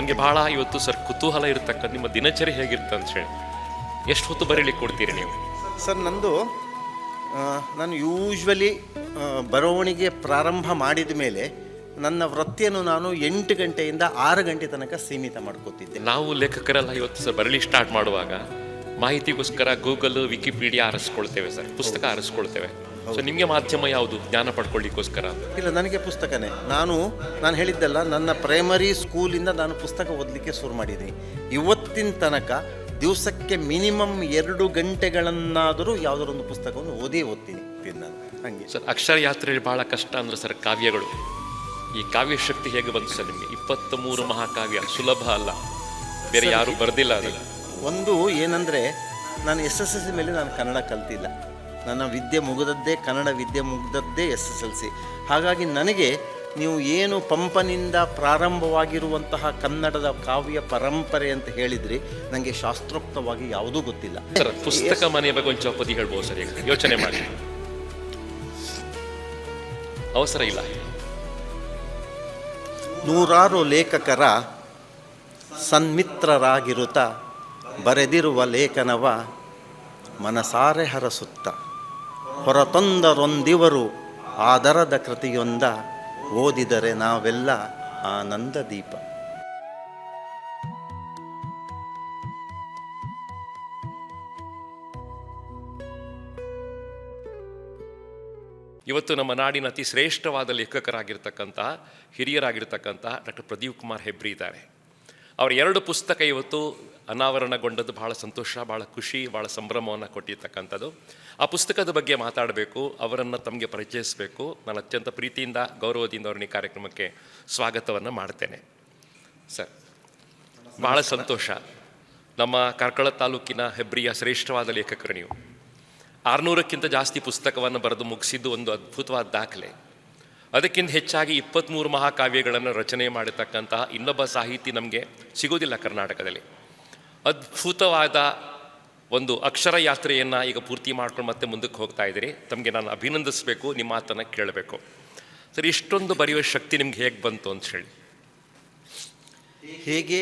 ನನಗೆ ಭಾಳ ಇವತ್ತು ಸರ್ ಕುತೂಹಲ ಇರತಕ್ಕಂಥ ನಿಮ್ಮ ದಿನಚರಿ ಹೇಗಿರುತ್ತೆ ಅಂತ ಹೇಳಿ. ಎಷ್ಟು ಹೊತ್ತು ಬರೀಲಿಕ್ಕೆ ಕೊಡ್ತೀರಿ ನೀವು? ಸರ್ ನಂದು ನಾನು ಯೂಶ್ವಲಿ ಬರವಣಿಗೆ ಪ್ರಾರಂಭ ಮಾಡಿದ ಮೇಲೆ ನನ್ನ ವೃತ್ತಿಯನ್ನು ನಾನು 8 ಗಂಟೆಯಿಂದ 6 ಗಂಟೆ ತನಕ ಸೀಮಿತ ಮಾಡ್ಕೋತಿದ್ದೆ. ನಾವು ಲೇಖಕರೆಲ್ಲ ಇವತ್ತು ಸರ್ ಬರಲಿಕ್ಕೆ ಸ್ಟಾರ್ಟ್ ಮಾಡುವಾಗ ಮಾಹಿತಿಗೋಸ್ಕರ ಗೂಗಲ್, ವಿಕಿಪೀಡಿಯಾ ಆರಿಸ್ಕೊಳ್ತೇವೆ ಸರ್, ಪುಸ್ತಕ ಆರಿಸ್ಕೊಳ್ತೇವೆ. ಸೊ ನಿಮಗೆ ಮಾಧ್ಯಮ ಯಾವುದು ಜ್ಞಾನ ಪಡ್ಕೊಳ್ಳಿಕ್ಕೋಸ್ಕರ? ಇಲ್ಲ, ನನಗೆ ಪುಸ್ತಕನೇ. ನಾನು ಹೇಳಿದ್ದಲ್ಲ, ನನ್ನ ಪ್ರೈಮರಿ ಸ್ಕೂಲಿಂದ ನಾನು ಪುಸ್ತಕ ಓದಲಿಕ್ಕೆ ಶುರು ಮಾಡಿದ್ದೀನಿ. ಇವತ್ತಿನ ತನಕ ದಿವಸಕ್ಕೆ ಮಿನಿಮಮ್ 2 ಗಂಟೆಗಳನ್ನಾದರೂ ಯಾವುದಾದ್ರು ಒಂದು ಪುಸ್ತಕವನ್ನು ಓದ್ತೀನಿ ನಾನು. ಹಾಗೆ ಸರ್, ಅಕ್ಷರ ಯಾತ್ರೆಯಲ್ಲಿ ಭಾಳ ಕಷ್ಟ ಅಂದರೆ ಸರ್ ಕಾವ್ಯಗಳು. ಈ ಕಾವ್ಯ ಶಕ್ತಿ ಹೇಗೆ ಬಂತು ಸರ್ ನಿಮಗೆ? 23 ಮಹಾಕಾವ್ಯ ಸುಲಭ ಅಲ್ಲ, ಬೇರೆ ಯಾರು ಬರೆದಿಲ್ಲ ಅದನ್ನು. ಒಂದು ಏನಂದರೆ, ನಾನು SSLC ಮೇಲೆ ನಾನು ಕನ್ನಡ ಕಲ್ತಿಲ್ಲ. ನನ್ನ ವಿದ್ಯೆ ಮುಗಿದದ್ದೇ, ಕನ್ನಡ ವಿದ್ಯೆ ಮುಗಿದದ್ದೇ SSLC. ಹಾಗಾಗಿ ನನಗೆ ನೀವು ಏನು ಪಂಪನಿಂದ ಪ್ರಾರಂಭವಾಗಿರುವಂತಹ ಕನ್ನಡದ ಕಾವ್ಯ ಪರಂಪರೆ ಅಂತ ಹೇಳಿದ್ರಿ, ನನಗೆ ಶಾಸ್ತ್ರೋಕ್ತವಾಗಿ ಯಾವುದೂ ಗೊತ್ತಿಲ್ಲ. ಸರ್, ಪುಸ್ತಕ ಮನೆಯ ಬಗ್ಗೆ ಒಂದು ಚೌಪದಿ ಹೇಳ್ಬೋದು ಸರ್? ಈಗ ಯೋಚನೆ ಮಾಡಿ, ಅವಸರ ಇಲ್ಲ. 100 ಲೇಖಕರ ಸನ್ಮಿತ್ರರಾಗಿರುತ್ತ ಬರೆದಿರುವ ಲೇಖನವ ಮನಸಾರೆ ಹರಸುತ್ತ ಹೊರತೊಂದರೊಂದಿವರು ಆದರದ ಕೃತಿಯೊಂದ ಓದಿದರೆ ನಾವೆಲ್ಲ ಆನಂದ ದೀಪ. ಇವತ್ತು ನಮ್ಮ ನಾಡಿನ ಅತಿ ಶ್ರೇಷ್ಠವಾದ ಲೇಖಕರಾಗಿರ್ತಕ್ಕಂತಹ, ಹಿರಿಯರಾಗಿರ್ತಕ್ಕಂತಹ ಡಾಕ್ಟರ್ ಪ್ರದೀಪ್ ಕುಮಾರ್ ಹೆಬ್ರಿ ಇದ್ದಾರೆ. ಅವರ 2 ಪುಸ್ತಕ ಇವತ್ತು ಅನಾವರಣಗೊಂಡದ್ದು ಭಾಳ ಸಂತೋಷ, ಭಾಳ ಖುಷಿ, ಭಾಳ ಸಂಭ್ರಮವನ್ನು ಕೊಟ್ಟಿರ್ತಕ್ಕಂಥದ್ದು. ಆ ಪುಸ್ತಕದ ಬಗ್ಗೆ ಮಾತಾಡಬೇಕು, ಅವರನ್ನು ತಮಗೆ ಪರಿಚಯಿಸಬೇಕು. ನಾನು ಅತ್ಯಂತ ಪ್ರೀತಿಯಿಂದ, ಗೌರವದಿಂದ ಅವ್ರನ್ನ ಈ ಕಾರ್ಯಕ್ರಮಕ್ಕೆ ಸ್ವಾಗತವನ್ನು ಮಾಡ್ತೇನೆ. ಸರ್, ಭಾಳ ಸಂತೋಷ. ನಮ್ಮ ಕಾರ್ಕಳ ತಾಲೂಕಿನ ಹೆಬ್ರಿಯ ಶ್ರೇಷ್ಠವಾದ ಲೇಖಕರು ನೀವು. 600ಕ್ಕಿಂತ ಜಾಸ್ತಿ ಪುಸ್ತಕವನ್ನು ಬರೆದು ಮುಗಿಸಿದ್ದು ಒಂದು ಅದ್ಭುತವಾದ ದಾಖಲೆ. ಅದಕ್ಕಿಂತ ಹೆಚ್ಚಾಗಿ 23 ಮಹಾಕಾವ್ಯಗಳನ್ನು ರಚನೆ ಮಾಡಿರ್ತಕ್ಕಂತಹ ಇನ್ನೊಬ್ಬ ಸಾಹಿತಿ ನಮಗೆ ಸಿಗೋದಿಲ್ಲ ಕರ್ನಾಟಕದಲ್ಲಿ. ಅದ್ಭುತವಾದ ಒಂದು ಅಕ್ಷರ ಯಾತ್ರೆಯನ್ನು ಈಗ ಪೂರ್ತಿ ಮಾಡ್ಕೊಂಡು ಮತ್ತೆ ಮುಂದಕ್ಕೆ ಹೋಗ್ತಾ ಇದ್ದೀರಿ. ತಮಗೆ ನಾನು ಅಭಿನಂದಿಸಬೇಕು, ನಿಮ್ಮ ಮಾತನ್ನು ಕೇಳಬೇಕು. ಸರ್, ಇಷ್ಟೊಂದು ಬರೆಯುವ ಶಕ್ತಿ ನಿಮ್ಗೆ ಹೇಗೆ ಬಂತು ಅಂತ ಹೇಳಿ? ಹೇಗೆ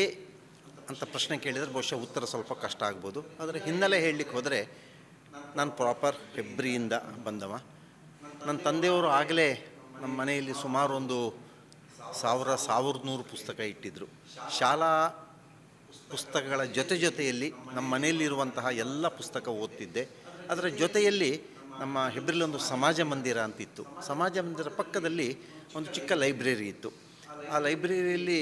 ಅಂತ ಪ್ರಶ್ನೆ ಕೇಳಿದರೆ ಬಹುಶಃ ಉತ್ತರ ಸ್ವಲ್ಪ ಕಷ್ಟ ಆಗ್ಬೋದು. ಆದರೆ ಹಿನ್ನೆಲೆ ಹೇಳಲಿಕ್ಕೆ ಹೋದರೆ, ನಾನು ಪ್ರಾಪರ್ ಹೆಬ್ರಿಯಿಂದ ಬಂದವ. ನನ್ನ ತಂದೆಯವರು ಆಗಲೇ ನಮ್ಮ ಮನೆಯಲ್ಲಿ ಸುಮಾರು ಒಂದು 1100 ಪುಸ್ತಕ ಇಟ್ಟಿದ್ದರು. ಶಾಲಾ ಪುಸ್ತಕಗಳ ಜೊತೆಯಲ್ಲಿ ನಮ್ಮ ಮನೆಯಲ್ಲಿರುವಂತಹ ಎಲ್ಲ ಪುಸ್ತಕ ಓದ್ತಿದ್ದೆ. ಅದರ ಜೊತೆಯಲ್ಲಿ ನಮ್ಮ ಹೆಬ್ರಿಲಿ ಒಂದು ಸಮಾಜ ಮಂದಿರ ಅಂತಿತ್ತು. ಸಮಾಜ ಮಂದಿರ ಪಕ್ಕದಲ್ಲಿ ಒಂದು ಚಿಕ್ಕ ಲೈಬ್ರರಿ ಇತ್ತು. ಆ ಲೈಬ್ರರಿಯಲ್ಲಿ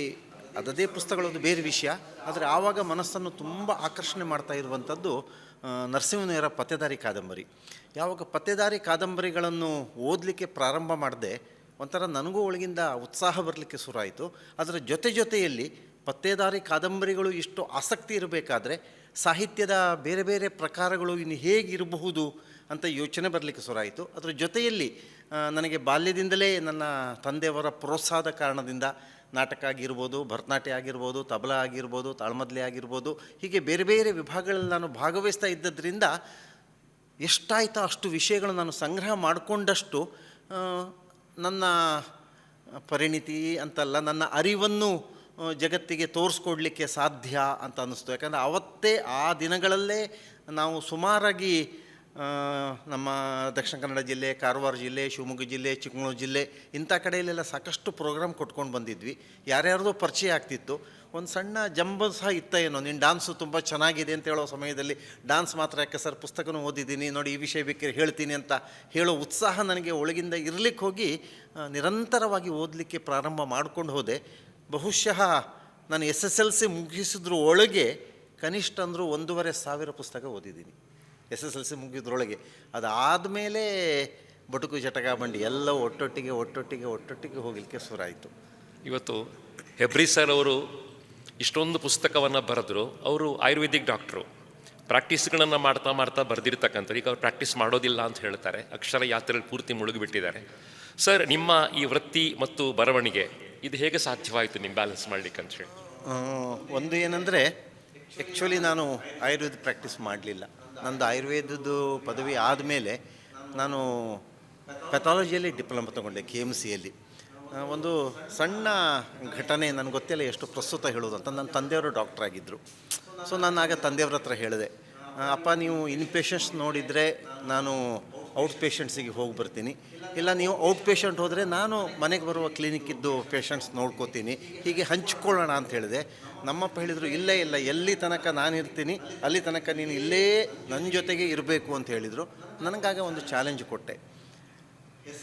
ಅದದೇ ಪುಸ್ತಕಗಳೊಂದು ಬೇರೆ ವಿಷಯ. ಆದರೆ ಆವಾಗ ಮನಸ್ಸನ್ನು ತುಂಬ ಆಕರ್ಷಣೆ ಮಾಡ್ತಾ ಇರುವಂಥದ್ದು ನರಸಿಂಹನೇರ ಪತ್ತೆದಾರಿ ಕಾದಂಬರಿ. ಯಾವಾಗ ಪತ್ತೆದಾರಿ ಕಾದಂಬರಿಗಳನ್ನು ಓದಲಿಕ್ಕೆ ಪ್ರಾರಂಭ ಮಾಡಿದೆ, ಒಂಥರ ನನಗೂ ಒಳಗಿಂದ ಉತ್ಸಾಹ ಬರಲಿಕ್ಕೆ ಶುರುವಾಯಿತು. ಅದರ ಜೊತೆಯಲ್ಲಿ ಪತ್ತೆದಾರಿ ಕಾದಂಬರಿಗಳು ಇಷ್ಟು ಆಸಕ್ತಿ ಇರಬೇಕಾದ್ರೆ ಸಾಹಿತ್ಯದ ಬೇರೆ ಬೇರೆ ಪ್ರಕಾರಗಳು ಇನ್ನು ಹೇಗಿರಬಹುದು ಅಂತ ಯೋಚನೆ ಬರಲಿಕ್ಕೆ ಶುರುವಾಯಿತು. ಅದರ ಜೊತೆಯಲ್ಲಿ ನನಗೆ ಬಾಲ್ಯದಿಂದಲೇ ನನ್ನ ತಂದೆಯವರ ಪ್ರೋತ್ಸಾಹದ ಕಾರಣದಿಂದ ನಾಟಕ ಆಗಿರ್ಬೋದು, ಭರತನಾಟ್ಯ ಆಗಿರ್ಬೋದು, ತಬಲಾ ಆಗಿರ್ಬೋದು, ತಾಳ್ಮದ್ಲೆ ಆಗಿರ್ಬೋದು, ಹೀಗೆ ಬೇರೆ ಬೇರೆ ವಿಭಾಗಗಳಲ್ಲಿ ನಾನು ಭಾಗವಹಿಸ್ತಾ ಇದ್ದದ್ರಿಂದ ಎಷ್ಟಾಯ್ತೋ ಅಷ್ಟು ವಿಷಯಗಳು ನಾನು ಸಂಗ್ರಹ ಮಾಡಿಕೊಂಡಷ್ಟು ನನ್ನ ಪರಿಣಿತಿ ಅಂತಲ್ಲ, ನನ್ನ ಅರಿವನ್ನು ಜಗತ್ತಿಗೆ ತೋರಿಸ್ಕೊಡ್ಲಿಕ್ಕೆ ಸಾಧ್ಯ ಅಂತ ಅನ್ನಿಸ್ತು. ಯಾಕಂದರೆ ಅವತ್ತೇ ಆ ದಿನಗಳಲ್ಲೇ ನಾವು ಸುಮಾರಾಗಿ ನಮ್ಮ ದಕ್ಷಿಣ ಕನ್ನಡ ಜಿಲ್ಲೆ, ಕಾರವಾರ ಜಿಲ್ಲೆ, ಶಿವಮೊಗ್ಗ ಜಿಲ್ಲೆ, ಚಿಕ್ಕಮಗಳೂರು ಜಿಲ್ಲೆ ಇಂಥ ಕಡೆಯಲ್ಲೆಲ್ಲ ಸಾಕಷ್ಟು ಪ್ರೋಗ್ರಾಮ್ ಕೊಟ್ಕೊಂಡು ಬಂದಿದ್ವಿ. ಯಾರ್ಯಾರ್ದೋ ಪರಿಚಯ ಆಗ್ತಿತ್ತು. ಒಂದು ಸಣ್ಣ ಜಂಬ ಸಹ ಇತ್ತ ಏನೋ, ನೀನು ಡಾನ್ಸು ತುಂಬ ಚೆನ್ನಾಗಿದೆ ಅಂತ ಹೇಳೋ ಸಮಯದಲ್ಲಿ, ಡಾನ್ಸ್ ಮಾತ್ರ ಯಾಕೆ ಸರ್, ಪುಸ್ತಕನೂ ಓದಿದ್ದೀನಿ ನೋಡಿ, ಈ ವಿಷಯ ಬೇಕಾದ್ರೆ ಹೇಳ್ತೀನಿ ಅಂತ ಹೇಳೋ ಉತ್ಸಾಹ ನನಗೆ ಒಳಗಿಂದ ಇರಲಿಕ್ಕೆ ಹೋಗಿ ನಿರಂತರವಾಗಿ ಓದಲಿಕ್ಕೆ ಪ್ರಾರಂಭ ಮಾಡ್ಕೊಂಡು ಹೋದೆ. ಬಹುಶಃ ನಾನು SSLC ಮುಗಿಸಿದ್ರ ಒಳಗೆ ಕನಿಷ್ಠ ಅಂದರೂ 1,500 ಪುಸ್ತಕ ಓದಿದ್ದೀನಿ SSLC ಮುಗಿದ್ರೊಳಗೆ. ಅದಾದಮೇಲೆ ಬಟುಕು ಜಟಕ ಬಂಡಿ ಎಲ್ಲ ಒಟ್ಟೊಟ್ಟಿಗೆ ಹೋಗಲಿಕ್ಕೆ ಶುರುವಾಯಿತು. ಇವತ್ತು ಹೆಬ್ರಿ ಸರ್ ಅವರು ಇಷ್ಟೊಂದು ಪುಸ್ತಕವನ್ನು ಬರೆದ್ರು. ಅವರು ಆಯುರ್ವೇದಿಕ್ ಡಾಕ್ಟ್ರು. ಪ್ರಾಕ್ಟೀಸ್ಗಳನ್ನು ಮಾಡ್ತಾ ಬರೆದಿರ್ತಕ್ಕಂಥದ್ದು. ಈಗ ಅವ್ರು ಪ್ರಾಕ್ಟೀಸ್ ಮಾಡೋದಿಲ್ಲ ಅಂತ ಹೇಳ್ತಾರೆ. ಅಕ್ಷರ ಯಾತ್ರೆಯಲ್ಲಿ ಪೂರ್ತಿ ಮುಳುಗಿಬಿಟ್ಟಿದ್ದಾರೆ. ಸರ್, ನಿಮ್ಮ ಈ ವೃತ್ತಿ ಮತ್ತು ಬರವಣಿಗೆ ಇದು ಹೇಗೆ ಸಾಧ್ಯವಾಯಿತು ನಿಮ್ಮ ಬ್ಯಾಲೆನ್ಸ್ ಮಾಡಲಿಕ್ಕೆ ಅಂತ ಹೇಳಿ? ಒಂದು ಏನಂದರೆ, ಆ್ಯಕ್ಚುಲಿ ನಾನು ಆಯುರ್ವೇದ ಪ್ರಾಕ್ಟೀಸ್ ಮಾಡಲಿಲ್ಲ. ನಂದು ಆಯುರ್ವೇದದ್ದು ಪದವಿ ಆದಮೇಲೆ ನಾನು ಪೆಥಾಲಜಿಯಲ್ಲಿ ಡಿಪ್ಲೊಮಾ ತೊಗೊಂಡೆ KMCಯಲ್ಲಿ. ಒಂದು ಸಣ್ಣ ಘಟನೆ ನನಗೆ ಗೊತ್ತಿಲ್ಲ ಎಷ್ಟು ಪ್ರಸ್ತುತ ಹೇಳೋದು ಅಂತ. ನನ್ನ ತಂದೆಯವರು ಡಾಕ್ಟ್ರ್ ಆಗಿದ್ದರು. ಸೊ ನಾನು ಆಗ ತಂದೆಯವ್ರ ಹತ್ರ ಹೇಳಿದೆ, ಅಪ್ಪ ನೀವು ಇನ್ ಪೇಷಂಟ್ಸ್ ನೋಡಿದರೆ ನಾನು ಔಟ್ ಪೇಷಂಟ್ಸಿಗೆ ಹೋಗಿ ಬರ್ತೀನಿ, ಇಲ್ಲ ನೀವು ಔಟ್ ಪೇಷಂಟ್ ಹೋದರೆ ನಾನು ಮನೆಗೆ ಬರುವ ಕ್ಲಿನಿಕ್ಕಿದ್ದು ಪೇಷಂಟ್ಸ್ ನೋಡ್ಕೋತೀನಿ, ಹೀಗೆ ಹಂಚ್ಕೊಳ್ಳೋಣ ಅಂತ ಹೇಳಿದೆ. ನಮ್ಮಪ್ಪ ಹೇಳಿದರು, ಇಲ್ಲ ಇಲ್ಲ, ಎಲ್ಲಿ ತನಕ ನಾನು ಇರ್ತೀನಿ ಅಲ್ಲಿ ತನಕ ನೀನು ಇಲ್ಲೇ ನನ್ನ ಜೊತೆಗೆ ಇರಬೇಕು ಅಂತ ಹೇಳಿದರು. ನನಗಾಗ ಒಂದು ಚಾಲೆಂಜ್ ಕೊಟ್ಟೆ,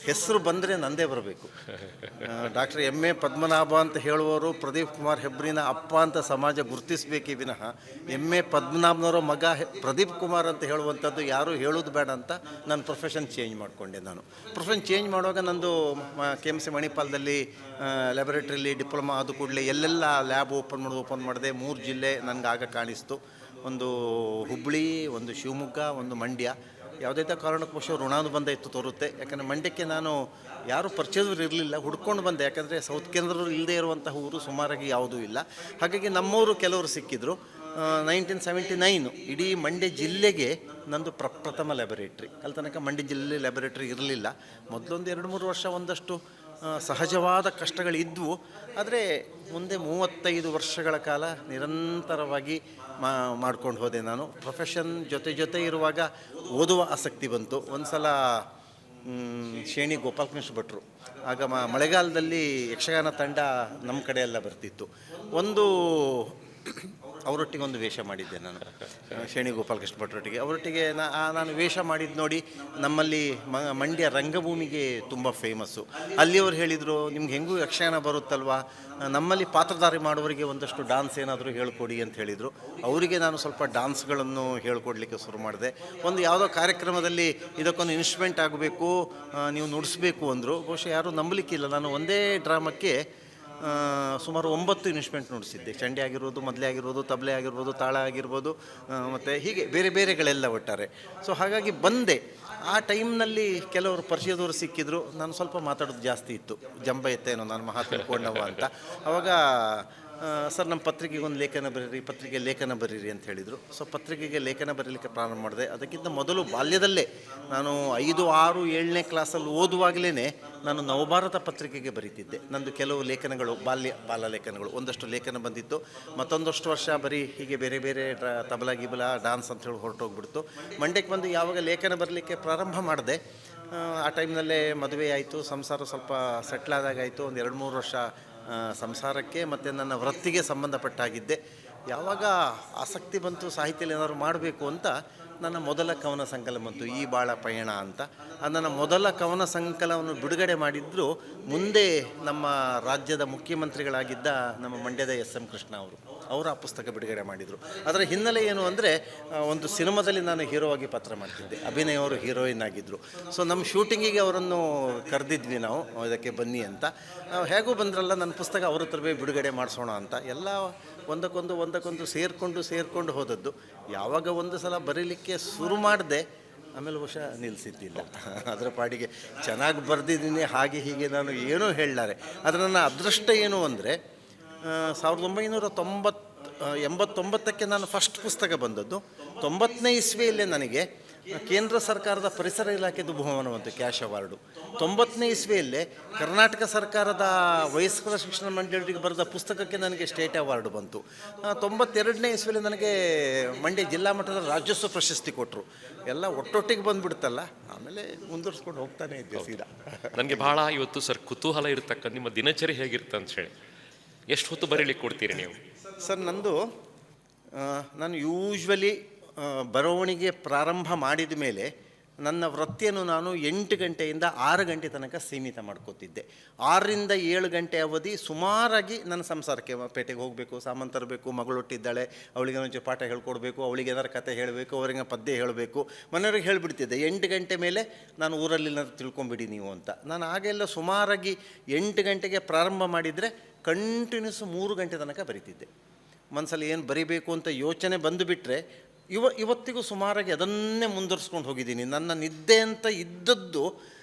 ಹೆಸರು ಬಂದರೆ ನಂದೇ ಬರಬೇಕು. Doctor M A. ಪದ್ಮನಾಭ ಅಂತ ಹೇಳುವವರು ಪ್ರದೀಪ್ ಕುಮಾರ್ ಹೆಬ್ರಿನ ಅಪ್ಪ ಅಂತ ಸಮಾಜ ಗುರುತಿಸಬೇಕೇ ವಿನಃ ಎಂ.ಎ. ಪದ್ಮನಾಭನವರ ಮಗ ಪ್ರದೀಪ್ ಕುಮಾರ್ ಅಂತ ಹೇಳುವಂಥದ್ದು ಯಾರೂ ಹೇಳೋದು ಬೇಡ ಅಂತ ನಾನು ಪ್ರೊಫೆಷನ್ ಚೇಂಜ್ ಮಾಡಿಕೊಂಡೆ. ನಾನು ಪ್ರೊಫೆಷನ್ ಚೇಂಜ್ ಮಾಡುವಾಗ ನಂದು KMC ಮಣಿಪಾಲದಲ್ಲಿ ಲ್ಯಾಬೊರೇಟ್ರಿಲಿ ಡಿಪ್ಲೊಮಾ ಆದ ಕೂಡಲೇ ಎಲ್ಲೆಲ್ಲ ಲ್ಯಾಬ್ ಓಪನ್ ಮಾಡಿದೆ. 3 ಜಿಲ್ಲೆ ನನಗೆ ಆಗ ಕಾಣಿಸ್ತು. ಒಂದು ಹುಬ್ಬಳ್ಳಿ, ಒಂದು ಶಿವಮೊಗ್ಗ, ಒಂದು ಮಂಡ್ಯ. ಯಾವುದೇ ಕಾರಣಕ್ಕೂ ಋಣಾನುಬಂಧ ಇತ್ತು ತೋರುತ್ತೆ. ಯಾಕಂದರೆ ಮಂಡ್ಯಕ್ಕೆ ನಾನು ಯಾರೂ ಪರಿಚಯದವ್ರು ಇರಲಿಲ್ಲ, ಹುಡ್ಕೊಂಡು ಬಂದೆ. ಯಾಕಂದರೆ ಸೌತ್ ಕೇಂದ್ರದವರು ಇಲ್ಲದೆ ಇರುವಂತಹ ಊರು ಸುಮಾರಾಗಿ ಯಾವುದೂ ಇಲ್ಲ. ಹಾಗಾಗಿ ನಮ್ಮವರು ಕೆಲವರು ಸಿಕ್ಕಿದ್ರು. 1979 ಇಡೀ ಮಂಡ್ಯ ಜಿಲ್ಲೆಗೆ ನಂದು ಪ್ರಪ್ರಥಮ ಲ್ಯಾಬೊರೇಟ್ರಿ. ಅಲ್ಲಿ ತನಕ ಮಂಡ್ಯ ಜಿಲ್ಲೆ ಲ್ಯಾಬೊರೇಟ್ರಿ ಇರಲಿಲ್ಲ. ಮೊದಲೊಂದು 2-3 ವರ್ಷ ಒಂದಷ್ಟು ಸಹಜವಾದ ಕಷ್ಟಗಳಿದ್ವು. ಆದರೆ ಮುಂದೆ 35 ವರ್ಷಗಳ ಕಾಲ ನಿರಂತರವಾಗಿ ಮಾಡ್ಕೊಂಡು ಹೋದೆ. ನಾನು ಪ್ರೊಫೆಷನ್ ಜೊತೆ ಇರುವಾಗ ಓದುವ ಆಸಕ್ತಿ ಬಂತು. ಒಂದು ಸಲ ಶೇಣಿ ಗೋಪಾಲಕೃಷ್ಣ ಭಟ್ರು, ಆಗ ಮಳೆಗಾಲದಲ್ಲಿ ಯಕ್ಷಗಾನ ತಂಡ ನಮ್ಮ ಕಡೆ ಎಲ್ಲ ಬರ್ತಿತ್ತು. ಅವರೊಟ್ಟಿಗೆ ಒಂದು ವೇಷ ಮಾಡಿದ್ದೆ ನಾನು, ಶೇಣಿ ಗೋಪಾಲಕೃಷ್ಣ ಭಟ್ರೊಟ್ಟಿಗೆ. ಅವರೊಟ್ಟಿಗೆ ನಾನು ವೇಷ ಮಾಡಿದ್ದು ನೋಡಿ ನಮ್ಮಲ್ಲಿ ಮಂಡ್ಯ ರಂಗಭೂಮಿಗೆ ತುಂಬ ಫೇಮಸ್ಸು. ಅಲ್ಲಿಯವರು ಹೇಳಿದರು, ನಿಮ್ಗೆ ಹೆಂಗೂ ಯಕ್ಷಗಾನ ಬರುತ್ತಲ್ವ, ನಮ್ಮಲ್ಲಿ ಪಾತ್ರಧಾರಿ ಮಾಡುವವರಿಗೆ ಒಂದಷ್ಟು ಡಾನ್ಸ್ ಏನಾದರೂ ಹೇಳ್ಕೊಡಿ ಅಂತ ಹೇಳಿದರು. ಅವರಿಗೆ ನಾನು ಸ್ವಲ್ಪ ಡಾನ್ಸ್ಗಳನ್ನು ಹೇಳ್ಕೊಡ್ಲಿಕ್ಕೆ ಶುರು ಮಾಡಿದೆ. ಒಂದು ಯಾವುದೋ ಕಾರ್ಯಕ್ರಮದಲ್ಲಿ ಇದಕ್ಕೊಂದು ಇನ್ಸ್ಟ್ರೂಮೆಂಟ್ ಆಗಬೇಕು, ನೀವು ನುಡಿಸ್ಬೇಕು ಅಂದರು. ಬಹುಶಃ ಯಾರೂ ನಂಬಲಿಕ್ಕಿಲ್ಲ. ನಾನು ಒಂದೇ ಡ್ರಾಮಕ್ಕೆ ಸುಮಾರು 9 ಇನ್ಸ್ಟ್ರೂಮೆಂಟ್ ನುಡಿಸಿದ್ದೆ. ಚಂಡೆ ಆಗಿರ್ಬೋದು, ಮದ್ಲೆ ಆಗಿರ್ಬೋದು, ತಬಲೆ ಆಗಿರ್ಬೋದು, ತಾಳ ಆಗಿರ್ಬೋದು, ಮತ್ತು ಹೀಗೆ ಬೇರೆಗಳೆಲ್ಲ ಒಟ್ಟಾರೆ. ಸೊ ಹಾಗಾಗಿ ಬಂದೆ. ಆ ಟೈಮ್ನಲ್ಲಿ ಕೆಲವರು ಪರಿಚಯದವರು ಸಿಕ್ಕಿದ್ರು. ನಾನು ಸ್ವಲ್ಪ ಮಾತಾಡೋದು ಜಾಸ್ತಿ ಇತ್ತು, ಜಂಬ ಎತ್ತೇನೋ ನಾನು ಮಹಾ ತಿಳ್ಕೊಂಡವ ಅಂತ. ಆವಾಗ ಸರ್ ನಮ್ಮ ಪತ್ರಿಕೆಗೆ ಒಂದು ಲೇಖನ ಬರೀರಿ, ಪತ್ರಿಕೆ ಲೇಖನ ಬರೀರಿ ಅಂತ ಹೇಳಿದರು. ಸೊ ಪತ್ರಿಕೆಗೆ ಲೇಖನ ಬರೀಲಿಕ್ಕೆ ಪ್ರಾರಂಭ ಮಾಡಿದೆ. ಅದಕ್ಕಿಂತ ಮೊದಲು ಬಾಲ್ಯದಲ್ಲೇ ನಾನು 5, 6, 7ನೇ ಕ್ಲಾಸಲ್ಲಿ ಓದುವಾಗಲೇ ನಾನು ನವಭಾರತ ಪತ್ರಿಕೆಗೆ ಬರೀತಿದ್ದೆ. ನಂದು ಕೆಲವು ಲೇಖನಗಳು ಬಾಲ ಲೇಖನಗಳು, ಒಂದಷ್ಟು ಲೇಖನ ಬಂದಿತ್ತು. ಮತ್ತೊಂದಷ್ಟು ವರ್ಷ ಬರೀ ಹೀಗೆ ಬೇರೆ ತಬಲ ಗಿಬಲ ಡಾನ್ಸ್ ಅಂತ ಹೇಳಿ ಹೊರಟೋಗ್ಬಿಡ್ತು. ಮಂಡ್ಯಕ್ಕೆ ಬಂದು ಯಾವಾಗ ಲೇಖನ ಬರಲಿಕ್ಕೆ ಪ್ರಾರಂಭ ಮಾಡಿದೆ, ಆ ಟೈಮ್ನಲ್ಲೇ ಮದುವೆ ಆಯಿತು, ಸಂಸಾರ ಸ್ವಲ್ಪ ಸೆಟ್ಲಾದಾಗಾಯಿತು. ಒಂದು 2-3 ವರ್ಷ ಸಂಸಾರಕ್ಕೆ ಮತ್ತು ನನ್ನ ವೃತ್ತಿಗೆ ಸಂಬಂಧಪಟ್ಟಾಗಿದ್ದೆ. ಯಾವಾಗ ಆಸಕ್ತಿ ಬಂತು ಸಾಹಿತ್ಯದಲ್ಲಿ ಏನಾದ್ರು ಮಾಡಬೇಕು ಅಂತ, ನನ್ನ ಮೊದಲ ಕವನ ಸಂಕಲನ ಬಂತು, ಈ ಬಾಳ ಪಯಣ ಅಂತ. ನನ್ನ ಮೊದಲ ಕವನ ಸಂಕಲನವನ್ನು ಬಿಡುಗಡೆ ಮಾಡಿದ್ರು ಮುಂದೆ ನಮ್ಮ ರಾಜ್ಯದ ಮುಖ್ಯಮಂತ್ರಿಗಳಾಗಿದ್ದ ನಮ್ಮ ಮಂಡ್ಯದ SM ಕೃಷ್ಣ ಅವರು ಆ ಪುಸ್ತಕ ಬಿಡುಗಡೆ ಮಾಡಿದರು. ಅದರ ಹಿನ್ನೆಲೆ ಏನು ಅಂದರೆ, ಒಂದು ಸಿನಿಮಾದಲ್ಲಿ ನಾನು ಹೀರೋ ಆಗಿ ಪಾತ್ರ ಮಾಡ್ತಿದ್ದೆ, ಅಭಿನಯ್ ಅವರು ಹೀರೋಯಿನ್ ಆಗಿದ್ದರು. ಸೊ ನಮ್ಮ ಶೂಟಿಂಗಿಗೆ ಅವರನ್ನು ಕರೆದಿದ್ವಿ ನಾವು, ಇದಕ್ಕೆ ಬನ್ನಿ ಅಂತ. ಹೇಗೂ ಬಂದ್ರಲ್ಲ, ನನ್ನ ಪುಸ್ತಕ ಅವ್ರ ಹತ್ರವೇ ಬಿಡುಗಡೆ ಮಾಡಿಸೋಣ ಅಂತ. ಎಲ್ಲ ಒಂದಕ್ಕೊಂದು ಸೇರಿಕೊಂಡು ಹೋದದ್ದು. ಯಾವಾಗ ಒಂದು ಸಲ ಬರೀಲಿಕ್ಕೆ ಶುರು ಮಾಡಿದೆ, ಆಮೇಲೆ ಬಹುಶಃ ನಿಲ್ಲಿಸಿದ್ದಿಲ್ಲ. ಅದರ ಪಾಡಿಗೆ ಚೆನ್ನಾಗಿ ಬರೆದಿದ್ದೀನಿ, ಹಾಗೆ ಹೀಗೆ ನಾನು ಏನೂ ಹೇಳಲಾರೆ. ಆದರೆ ನನ್ನ ಅದೃಷ್ಟ ಏನು ಅಂದರೆ, 1989ಕ್ಕೆ ನಾನು ಫಸ್ಟ್ ಪುಸ್ತಕ ಬಂದದ್ದು. 90ನೇ ಇಸ್ವಿಯಲ್ಲೇ ನನಗೆ ಕೇಂದ್ರ ಸರ್ಕಾರದ ಪರಿಸರ ಇಲಾಖೆದು ಬಹುಮಾನ ಬಂತು, ಕ್ಯಾಶ್ ಅವಾರ್ಡು. 90ನೇ ಇಸ್ವಿಯಲ್ಲೇ ಕರ್ನಾಟಕ ಸರ್ಕಾರದ ವಯಸ್ಕರ ಶಿಕ್ಷಣ ಮಂಡಳಿಗೆ ಬರೆದ ಪುಸ್ತಕಕ್ಕೆ ನನಗೆ ಸ್ಟೇಟ್ ಅವಾರ್ಡು ಬಂತು. 92ನೇ ಇಸ್ವಿಯಲ್ಲಿ ನನಗೆ ಮಂಡ್ಯ ಜಿಲ್ಲಾ ಮಟ್ಟದ ರಾಜ್ಯೋತ್ಸವ ಪ್ರಶಸ್ತಿ ಕೊಟ್ಟರು. ಎಲ್ಲ ಒಟ್ಟೊಟ್ಟಿಗೆ ಬಂದುಬಿಡ್ತಲ್ಲ, ಆಮೇಲೆ ಮುಂದುವರ್ಸ್ಕೊಂಡು ಹೋಗ್ತಾನೆ ಇದ್ದೆ ಸೀದಾ. ನನಗೆ ಭಾಳ ಇವತ್ತು ಸರ್ ಕುತೂಹಲ ಇರತಕ್ಕ ನಿಮ್ಮ ದಿನಚರಿ ಹೇಗಿರುತ್ತೆ ಅಂತ ಹೇಳಿ. ಎಷ್ಟು ಹೊತ್ತು ಬರೀಲಿಕ್ಕೆ ಕೊಡ್ತೀರಿ ನೀವು? ಸರ್ ನಾನು ಯೂಶ್ವಲಿ ಬರವಣಿಗೆ ಪ್ರಾರಂಭ ಮಾಡಿದ ಮೇಲೆ ನನ್ನ ವೃತ್ತಿಯನ್ನು ನಾನು 8 ಗಂಟೆಯಿಂದ 6 ಗಂಟೆ ತನಕ ಸೀಮಿತ ಮಾಡ್ಕೋತಿದ್ದೆ. 6ರಿಂದ 7 ಗಂಟೆ ಅವಧಿ ಸುಮಾರಾಗಿ ನನ್ನ ಸಂಸಾರಕ್ಕೆ, ಪೇಟೆಗೆ ಹೋಗಬೇಕು, ಸಾಮಾನು ತರಬೇಕು, ಮಗಳೊಟ್ಟಿದ್ದಾಳೆ, ಅವಳಿಗೆ ಒಂಚೂರು ಪಾಠ ಹೇಳ್ಕೊಡ್ಬೇಕು, ಅವಳಿಗೆ ಏನಾರು ಕತೆ ಹೇಳಬೇಕು, ಅವರಿಗೆ ಪದ್ಯ ಹೇಳಬೇಕು, ಮನೆಯವ್ರಿಗೆ ಹೇಳಿಬಿಡ್ತಿದ್ದೆ. 8 ಗಂಟೆ ಮೇಲೆ ನಾನು ಊರಲ್ಲಿ ಏನಾದ್ರು ತಿಳ್ಕೊಂಬಿಡಿ ನೀವು ಅಂತ. ನಾನು ಆಗೆಲ್ಲ ಸುಮಾರಾಗಿ 8 ಗಂಟೆಗೆ ಪ್ರಾರಂಭ ಮಾಡಿದರೆ ಕಂಟಿನ್ಯೂಸ್ 3 ಗಂಟೆ ತನಕ ಬರೀತಿದ್ದೆ. ಮನಸ್ಸಲ್ಲಿ ಏನು ಬರೀಬೇಕು ಅಂತ ಯೋಚನೆ ಬಂದುಬಿಟ್ರೆ ಇವತ್ತಿಗೂ ಸುಮಾರಾಗಿ ಅದನ್ನೇ ಮುಂದುವರ್ಸ್ಕೊಂಡು ಹೋಗಿದ್ದೀನಿ. ನನ್ನ ನಿದ್ದೆ ಅಂತ ಇದ್ದದ್ದು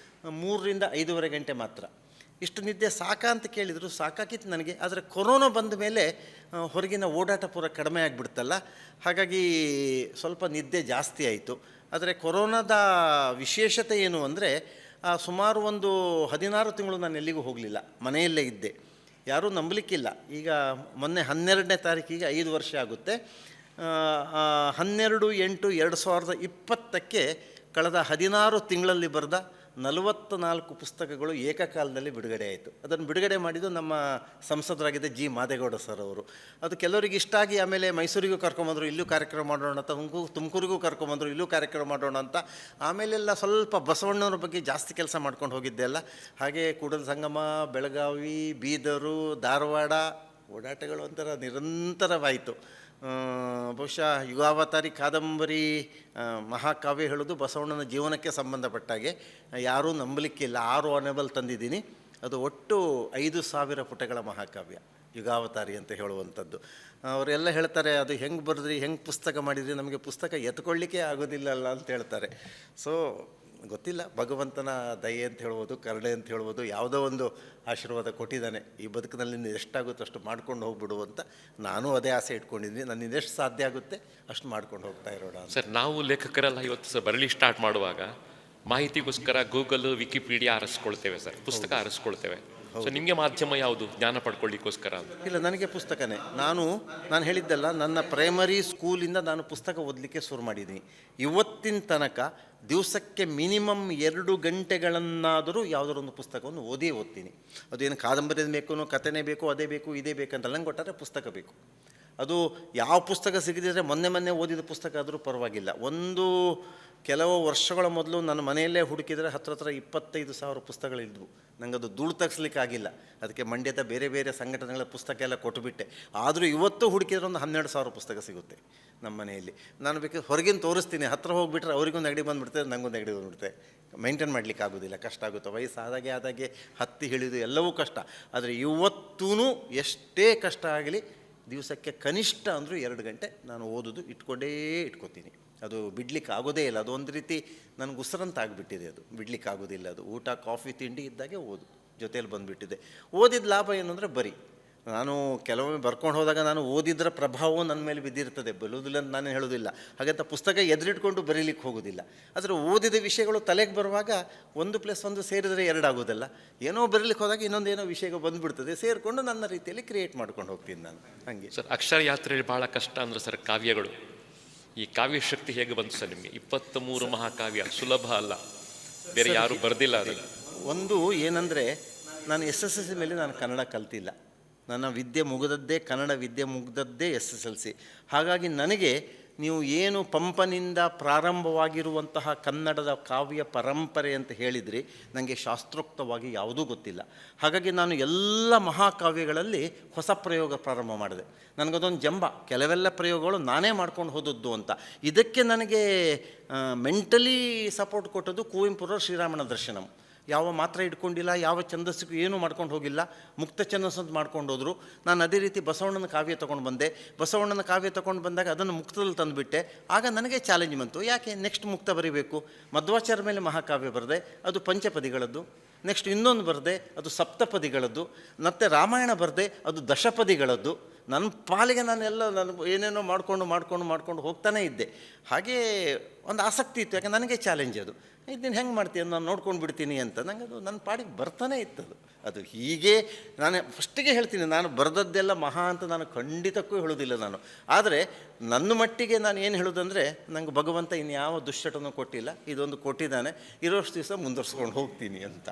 3ರಿಂದ 5.5 ಗಂಟೆ ಮಾತ್ರ. ಇಷ್ಟು ನಿದ್ದೆ ಸಾಕಾ ಅಂತ ಕೇಳಿದರು, ಸಾಕಾಗಿತ್ತು ನನಗೆ. ಆದರೆ ಕೊರೋನಾ ಬಂದ ಮೇಲೆ ಹೊರಗಿನ ಓಡಾಟ ಪೂರ ಕಡಿಮೆ ಆಗಿಬಿಡ್ತಲ್ಲ, ಹಾಗಾಗಿ ಸ್ವಲ್ಪ ನಿದ್ದೆ ಜಾಸ್ತಿ ಆಯಿತು. ಆದರೆ ಕೊರೋನಾದ ವಿಶೇಷತೆ ಏನು ಅಂದರೆ, ಸುಮಾರು ಒಂದು 16 ತಿಂಗಳು ನಾನು ಎಲ್ಲಿಗೂ ಹೋಗಲಿಲ್ಲ, ಮನೆಯಲ್ಲೇ ಇದ್ದೆ. ಯಾರೂ ನಂಬಲಿಕ್ಕಿಲ್ಲ. ಈಗ ಮೊನ್ನೆ 12ನೇ ತಾರೀಕಿಗೆ 5 ವರ್ಷ ಆಗುತ್ತೆ. 12/8/2020 ಕಳೆದ 16 ತಿಂಗಳಲ್ಲಿ ಬರೆದ 44 ಪುಸ್ತಕಗಳು ಏಕಕಾಲದಲ್ಲಿ ಬಿಡುಗಡೆ ಆಯಿತು. ಅದನ್ನು ಬಿಡುಗಡೆ ಮಾಡಿದ್ದು ನಮ್ಮ ಸಂಸದರಾಗಿದ್ದ ಜಿ ಮಾದೇಗೌಡ ಸರ್ ಅವರು. ಅದು ಕೆಲವರಿಗೆ ಇಷ್ಟ ಆಗಿ ಆಮೇಲೆ ಮೈಸೂರಿಗೂ ಕರ್ಕೊಂಬಂದರು, ಇಲ್ಲೂ ಕಾರ್ಯಕ್ರಮ ಮಾಡೋಣ ಅಂತ, ತುಮಕೂರಿಗೂ ಕರ್ಕೊಂಬಂದರು, ಇಲ್ಲೂ ಕಾರ್ಯಕ್ರಮ ಮಾಡೋಣ ಅಂತ. ಆಮೇಲೆಲ್ಲ ಸ್ವಲ್ಪ ಬಸವಣ್ಣವ್ರ ಬಗ್ಗೆ ಜಾಸ್ತಿ ಕೆಲಸ ಮಾಡ್ಕೊಂಡು ಹೋಗಿದ್ದೆ ಅಲ್ಲ. ಹಾಗೆ ಕೂಡಲ ಸಂಗಮ, ಬೆಳಗಾವಿ, ಬೀದರು, ಧಾರವಾಡ ಓಡಾಟಗಳು ಒಂಥರ ನಿರಂತರವಾಯಿತು. ಬಹುಶಃ ಯುಗಾವತಾರಿ ಕಾದಂಬರಿ ಮಹಾಕಾವ್ಯ ಹೇಳೋದು ಬಸವಣ್ಣನ ಜೀವನಕ್ಕೆ ಸಂಬಂಧಪಟ್ಟಾಗೆ. ಯಾರೂ ನಂಬಲಿಕ್ಕಿಲ್ಲ, 6 ಅನೆಬಲ್ ತಂದಿದ್ದೀನಿ. ಅದು ಒಟ್ಟು 5,000 ಪುಟಗಳ ಮಹಾಕಾವ್ಯ ಯುಗಾವತಾರಿ ಅಂತ ಹೇಳುವಂಥದ್ದು. ಅವರೆಲ್ಲ ಹೇಳ್ತಾರೆ, ಅದು ಹೆಂಗೆ ಬರೆದ್ರಿ, ಹೆಂಗೆ ಪುಸ್ತಕ ಮಾಡಿದ್ರಿ, ನಮಗೆ ಪುಸ್ತಕ ಎತ್ಕೊಳ್ಳಿಕ್ಕೆ ಆಗೋದಿಲ್ಲಲ್ಲ ಅಂತ ಹೇಳ್ತಾರೆ. ಸೊ ಗೊತ್ತಿಲ್ಲ, ಭಗವಂತನ ದಯೆ ಅಂತ ಹೇಳ್ಬೋದು, ಕರುಣೆ ಅಂತ ಹೇಳ್ಬೋದು, ಯಾವುದೋ ಒಂದು ಆಶೀರ್ವಾದ ಕೊಟ್ಟಿದ್ದಾನೆ. ಈ ಬದುಕಿನಲ್ಲಿ ಎಷ್ಟಾಗುತ್ತೋ ಅಷ್ಟು ಮಾಡ್ಕೊಂಡು ಹೋಗ್ಬಿಡು ಅಂತ ನಾನು ಅದೇ ಆಸೆ ಇಟ್ಕೊಂಡಿದ್ದೀನಿ. ನನ್ನಿಂದ ಎಷ್ಟು ಸಾಧ್ಯ ಆಗುತ್ತೆ ಅಷ್ಟು ಮಾಡ್ಕೊಂಡು ಹೋಗ್ತಾ ಇರೋಣ. ಸರ್, ನಾವು ಲೇಖಕರೆಲ್ಲ ಇವತ್ತು ಸರ್ ಬರಲಿ ಸ್ಟಾರ್ಟ್ ಮಾಡುವಾಗ ಮಾಹಿತಿಗೋಸ್ಕರ ಗೂಗಲ್, ವಿಕಿಪೀಡಿಯಾ ಆರಿಸ್ಕೊಳ್ತೇವೆ ಸರ್, ಪುಸ್ತಕ ಆರಿಸ್ಕೊಳ್ತೇವೆ. ಸೊ ನಿಮಗೆ ಮಾಧ್ಯಮ ಯಾವುದು ಜ್ಞಾನ ಪಡ್ಕೊಳ್ಳಿಕ್ಕೋಸ್ಕರ? ಇಲ್ಲ, ನನಗೆ ಪುಸ್ತಕನೇ. ನಾನು ಹೇಳಿದ್ದಲ್ಲ, ನನ್ನ ಪ್ರೈಮರಿ ಸ್ಕೂಲಿಂದ ನಾನು ಪುಸ್ತಕ ಓದಲಿಕ್ಕೆ ಶುರು ಮಾಡಿದ್ದೀನಿ. ಇವತ್ತಿನ ತನಕ ದಿವಸಕ್ಕೆ ಮಿನಿಮಮ್ 2 ಗಂಟೆಗಳನ್ನಾದರೂ ಯಾವುದಾದ್ರು ಒಂದು ಪುಸ್ತಕವನ್ನು ಓದ್ತೀನಿ. ಅದೇನು ಕಾದಂಬರಿ ಬೇಕು, ಕಥೆನೇ ಬೇಕು, ಅದೇ ಬೇಕು, ಇದೇ ಬೇಕಂತ ನಂಗೆ ಕೊಟ್ಟರೆ ಪುಸ್ತಕ ಬೇಕು. ಅದು ಯಾವ ಪುಸ್ತಕ ಸಿಗದಿದ್ದರೆ ಮೊನ್ನೆ ಓದಿದ ಪುಸ್ತಕ ಆದರೂ ಪರವಾಗಿಲ್ಲ. ಕೆಲವು ವರ್ಷಗಳ ಮೊದಲು ನನ್ನ ಮನೆಯಲ್ಲೇ ಹುಡುಕಿದರೆ ಹತ್ರ 25,000 ಪುಸ್ತಕಗಳಿದ್ವು. ನನಗದು ಧೂಳು ತಗ್ಸ್ಲಿಕ್ಕಾಗಿಲ್ಲ. ಅದಕ್ಕೆ ಮಂಡ್ಯದ ಬೇರೆ ಬೇರೆ ಸಂಘಟನೆಗಳ ಪುಸ್ತಕ ಎಲ್ಲ ಕೊಟ್ಟುಬಿಟ್ಟೆ. ಆದರೂ ಇವತ್ತು ಹುಡುಕಿದ್ರೆ ಒಂದು 12,000 ಪುಸ್ತಕ ಸಿಗುತ್ತೆ ನಮ್ಮ ಮನೆಯಲ್ಲಿ. ನಾನು ಬೇಕಾದ್ರೆ ಹೊರಗಿನ ತೋರಿಸ್ತೀನಿ, ಹತ್ತಿರ ಹೋಗಿಬಿಟ್ರೆ ಅವರಿಗೂ ನೆಗಡಿ ಬಂದುಬಿಡ್ತದೆ, ನನಗೂ ನೆಗಡಿ ಬಂದುಬಿಡ್ತದೆ. ಮೇಂಟೈನ್ ಮಾಡಲಿಕ್ಕೆ ಆಗೋದಿಲ್ಲ, ಕಷ್ಟ ಆಗುತ್ತೆ. ವಯಸ್ಸಾದಾಗೆ ಹತ್ತಿ ಹಿಡಿದು ಎಲ್ಲವೂ ಕಷ್ಟ. ಆದರೆ ಇವತ್ತೂ ಎಷ್ಟೇ ಕಷ್ಟ ಆಗಲಿ ದಿವಸಕ್ಕೆ ಕನಿಷ್ಠ ಅಂದರೂ 2 ಗಂಟೆ ನಾನು ಓದೋದು ಇಟ್ಕೋತೀನಿ. ಅದು ಬಿಡ್ಲಿಕ್ಕೆ ಆಗೋದೇ ಇಲ್ಲ. ಅದು ಒಂದು ರೀತಿ ನನಗೆ ಉಸಿರಂತ ಆಗಿಬಿಟ್ಟಿದೆ. ಅದು ಬಿಡ್ಲಿಕ್ಕೆ ಆಗೋದಿಲ್ಲ. ಅದು ಊಟ, ಕಾಫಿ, ತಿಂಡಿ ಇದ್ದಾಗೆ ಜೊತೆಯಲ್ಲಿ ಬಂದುಬಿಟ್ಟಿದೆ. ಓದಿದ ಲಾಭ ಏನು ಅಂದರೆ ನಾನು ಕೆಲವೊಮ್ಮೆ ಬರ್ಕೊಂಡು ಹೋದಾಗ ನಾನು ಓದಿದ್ರ ಪ್ರಭಾವವು ನನ್ನ ಮೇಲೆ ಬಿದ್ದಿರ್ತದೆ. ಬರುವುದಿಲ್ಲ ಅಂತ ನಾನು ಹೇಳೋದಿಲ್ಲ. ಹಾಗಂತ ಪುಸ್ತಕ ಎದುರಿಟ್ಕೊಂಡು ಬರೀಲಿಕ್ಕೆ ಹೋಗೋದಿಲ್ಲ. ಆದರೆ ಓದಿದ ವಿಷಯಗಳು ತಲೆಗೆ ಬರುವಾಗ 1+1 ಸೇರಿದರೆ 2 ಆಗೋದಲ್ಲ. ಏನೋ ಬರೀಲಿಕ್ಕೆ ಹೋದಾಗ ಇನ್ನೊಂದೇನೋ ವಿಷಯಗಳು ಬಂದುಬಿಡ್ತದೆ, ಸೇರಿಕೊಂಡು ನನ್ನ ರೀತಿಯಲ್ಲಿ ಕ್ರಿಯೇಟ್ ಮಾಡ್ಕೊಂಡು ಹೋಗ್ತೀನಿ ನಾನು. ಹಾಗೆ ಸರ್, ಅಕ್ಷರ ಯಾತ್ರೆಯಲ್ಲಿ ಭಾಳ ಕಷ್ಟ ಅಂದರೆ ಸರ್ ಕಾವ್ಯಗಳು. ಈ ಕಾವ್ಯ ಶಕ್ತಿ ಹೇಗೆ ಬಂತು ಸರ್ ನಿಮಗೆ? 23 ಮಹಾಕಾವ್ಯ ಸುಲಭ ಅಲ್ಲ, ಬೇರೆ ಯಾರೂ ಬರೆದಿಲ್ಲ ಅದನ್ನು. ಒಂದು ಏನಂದರೆ, ನಾನು SSLC ಮೇಲೆ ನಾನು ಕನ್ನಡ ಕಲ್ತಿಲ್ಲ. ನನ್ನ ವಿದ್ಯೆ ಮುಗಿದದ್ದೇ, ಕನ್ನಡ ವಿದ್ಯೆ ಮುಗಿದದ್ದೇ SSLC. ಹಾಗಾಗಿ ನನಗೆ ನೀವು ಏನು ಪಂಪನಿಂದ ಪ್ರಾರಂಭವಾಗಿರುವಂತಹ ಕನ್ನಡದ ಕಾವ್ಯ ಪರಂಪರೆ ಅಂತ ಹೇಳಿದ್ರಿ, ನನಗೆ ಶಾಸ್ತ್ರೋಕ್ತವಾಗಿ ಯಾವುದೂ ಗೊತ್ತಿಲ್ಲ. ಹಾಗಾಗಿ ನಾನು ಎಲ್ಲ ಮಹಾಕಾವ್ಯಗಳಲ್ಲಿ ಹೊಸ ಪ್ರಯೋಗ ಪ್ರಾರಂಭ ಮಾಡಿದೆ. ನನಗದೊಂದು ಜಂಬ, ಕೆಲವೆಲ್ಲ ಪ್ರಯೋಗಗಳು ನಾನೇ ಮಾಡ್ಕೊಂಡು ಹೋದದ್ದು ಅಂತ. ಇದಕ್ಕೆ ನನಗೆ ಮೆಂಟಲಿ ಸಪೋರ್ಟ್ ಕೊಟ್ಟದ್ದು ಕುವೆಂಪುರವರ ಶ್ರೀರಾಮನ ದರ್ಶನಂ. ಯಾವ ಮಾತ್ರ ಇಟ್ಕೊಂಡಿಲ್ಲ, ಯಾವ ಛಂದಸ್ಸಿಗೂ ಏನೂ ಮಾಡ್ಕೊಂಡು ಹೋಗಿಲ್ಲ, ಮುಕ್ತ ಛಂದಸ್ಸಂತ ಮಾಡ್ಕೊಂಡು ಹೋದರು. ನಾನು ಅದೇ ರೀತಿ ಬಸವಣ್ಣನ ಕಾವ್ಯ ತೊಗೊಂಡು ಬಂದೆ. ಬಸವಣ್ಣನ ಕಾವ್ಯ ತೊಗೊಂಡು ಬಂದಾಗ ಅದನ್ನು ಮುಕ್ತದಲ್ಲಿ ತಂದುಬಿಟ್ಟೆ. ಆಗ ನನಗೆ ಚಾಲೆಂಜ್ ಬಂತು, ಯಾಕೆ ನೆಕ್ಸ್ಟ್ ಮುಕ್ತ ಬರೀಬೇಕು. ಮಧ್ವಾಚಾರ್ಯ ಮೇಲೆ ಮಹಾಕಾವ್ಯ ಬರೆದೆ, ಅದು ಪಂಚಪದಿಗಳದ್ದು. ನೆಕ್ಸ್ಟ್ ಇನ್ನೊಂದು ಬರೆದೆ, ಅದು ಸಪ್ತಪದಿಗಳದ್ದು. ಮತ್ತು ರಾಮಾಯಣ ಬರೆದೆ, ಅದು ದಶಪದಿಗಳದ್ದು. ನನ್ನ ಪಾಲಿಗೆ ನಾನು ಏನೇನೋ ಮಾಡ್ಕೊಂಡು ಹೋಗ್ತಾನೇ ಇದ್ದೆ. ಹಾಗೇ ಒಂದು ಆಸಕ್ತಿ ಇತ್ತು, ಯಾಕೆ ನನಗೆ ಚಾಲೆಂಜ್ ಅದು. ಇದನ್ನು ಹೆಂಗೆ ಮಾಡ್ತೀನಿ, ನಾನು ನೋಡ್ಕೊಂಡು ಬಿಡ್ತೀನಿ ಅಂತ. ನನಗೆ ಅದು ನನ್ನ ಪಾಡಿಗೆ ಬರ್ತಾನೆ ಇತ್ತದು. ಅದು ಹೀಗೆ ನಾನು ಫಸ್ಟಿಗೆ ಹೇಳ್ತೀನಿ, ನಾನು ಬರೆದದ್ದೆಲ್ಲ ಮಹಾ ಅಂತ ನಾನು ಖಂಡಿತಕ್ಕೂ ಹೇಳೋದಿಲ್ಲ ನಾನು. ಆದರೆ ನನ್ನ ಮಟ್ಟಿಗೆ ನಾನು ಏನು ಹೇಳೋದಂದರೆ, ನಂಗೆ ಭಗವಂತ ಇನ್ಯಾವ ದುಶ್ಚಟನೂ ಕೊಟ್ಟಿಲ್ಲ, ಇದೊಂದು ಕೊಟ್ಟಿದ್ದಾನೆ, ಇರೋಷ್ಟು ದಿವಸ ಮುಂದುವರ್ಸ್ಕೊಂಡು ಹೋಗ್ತೀನಿ ಅಂತ.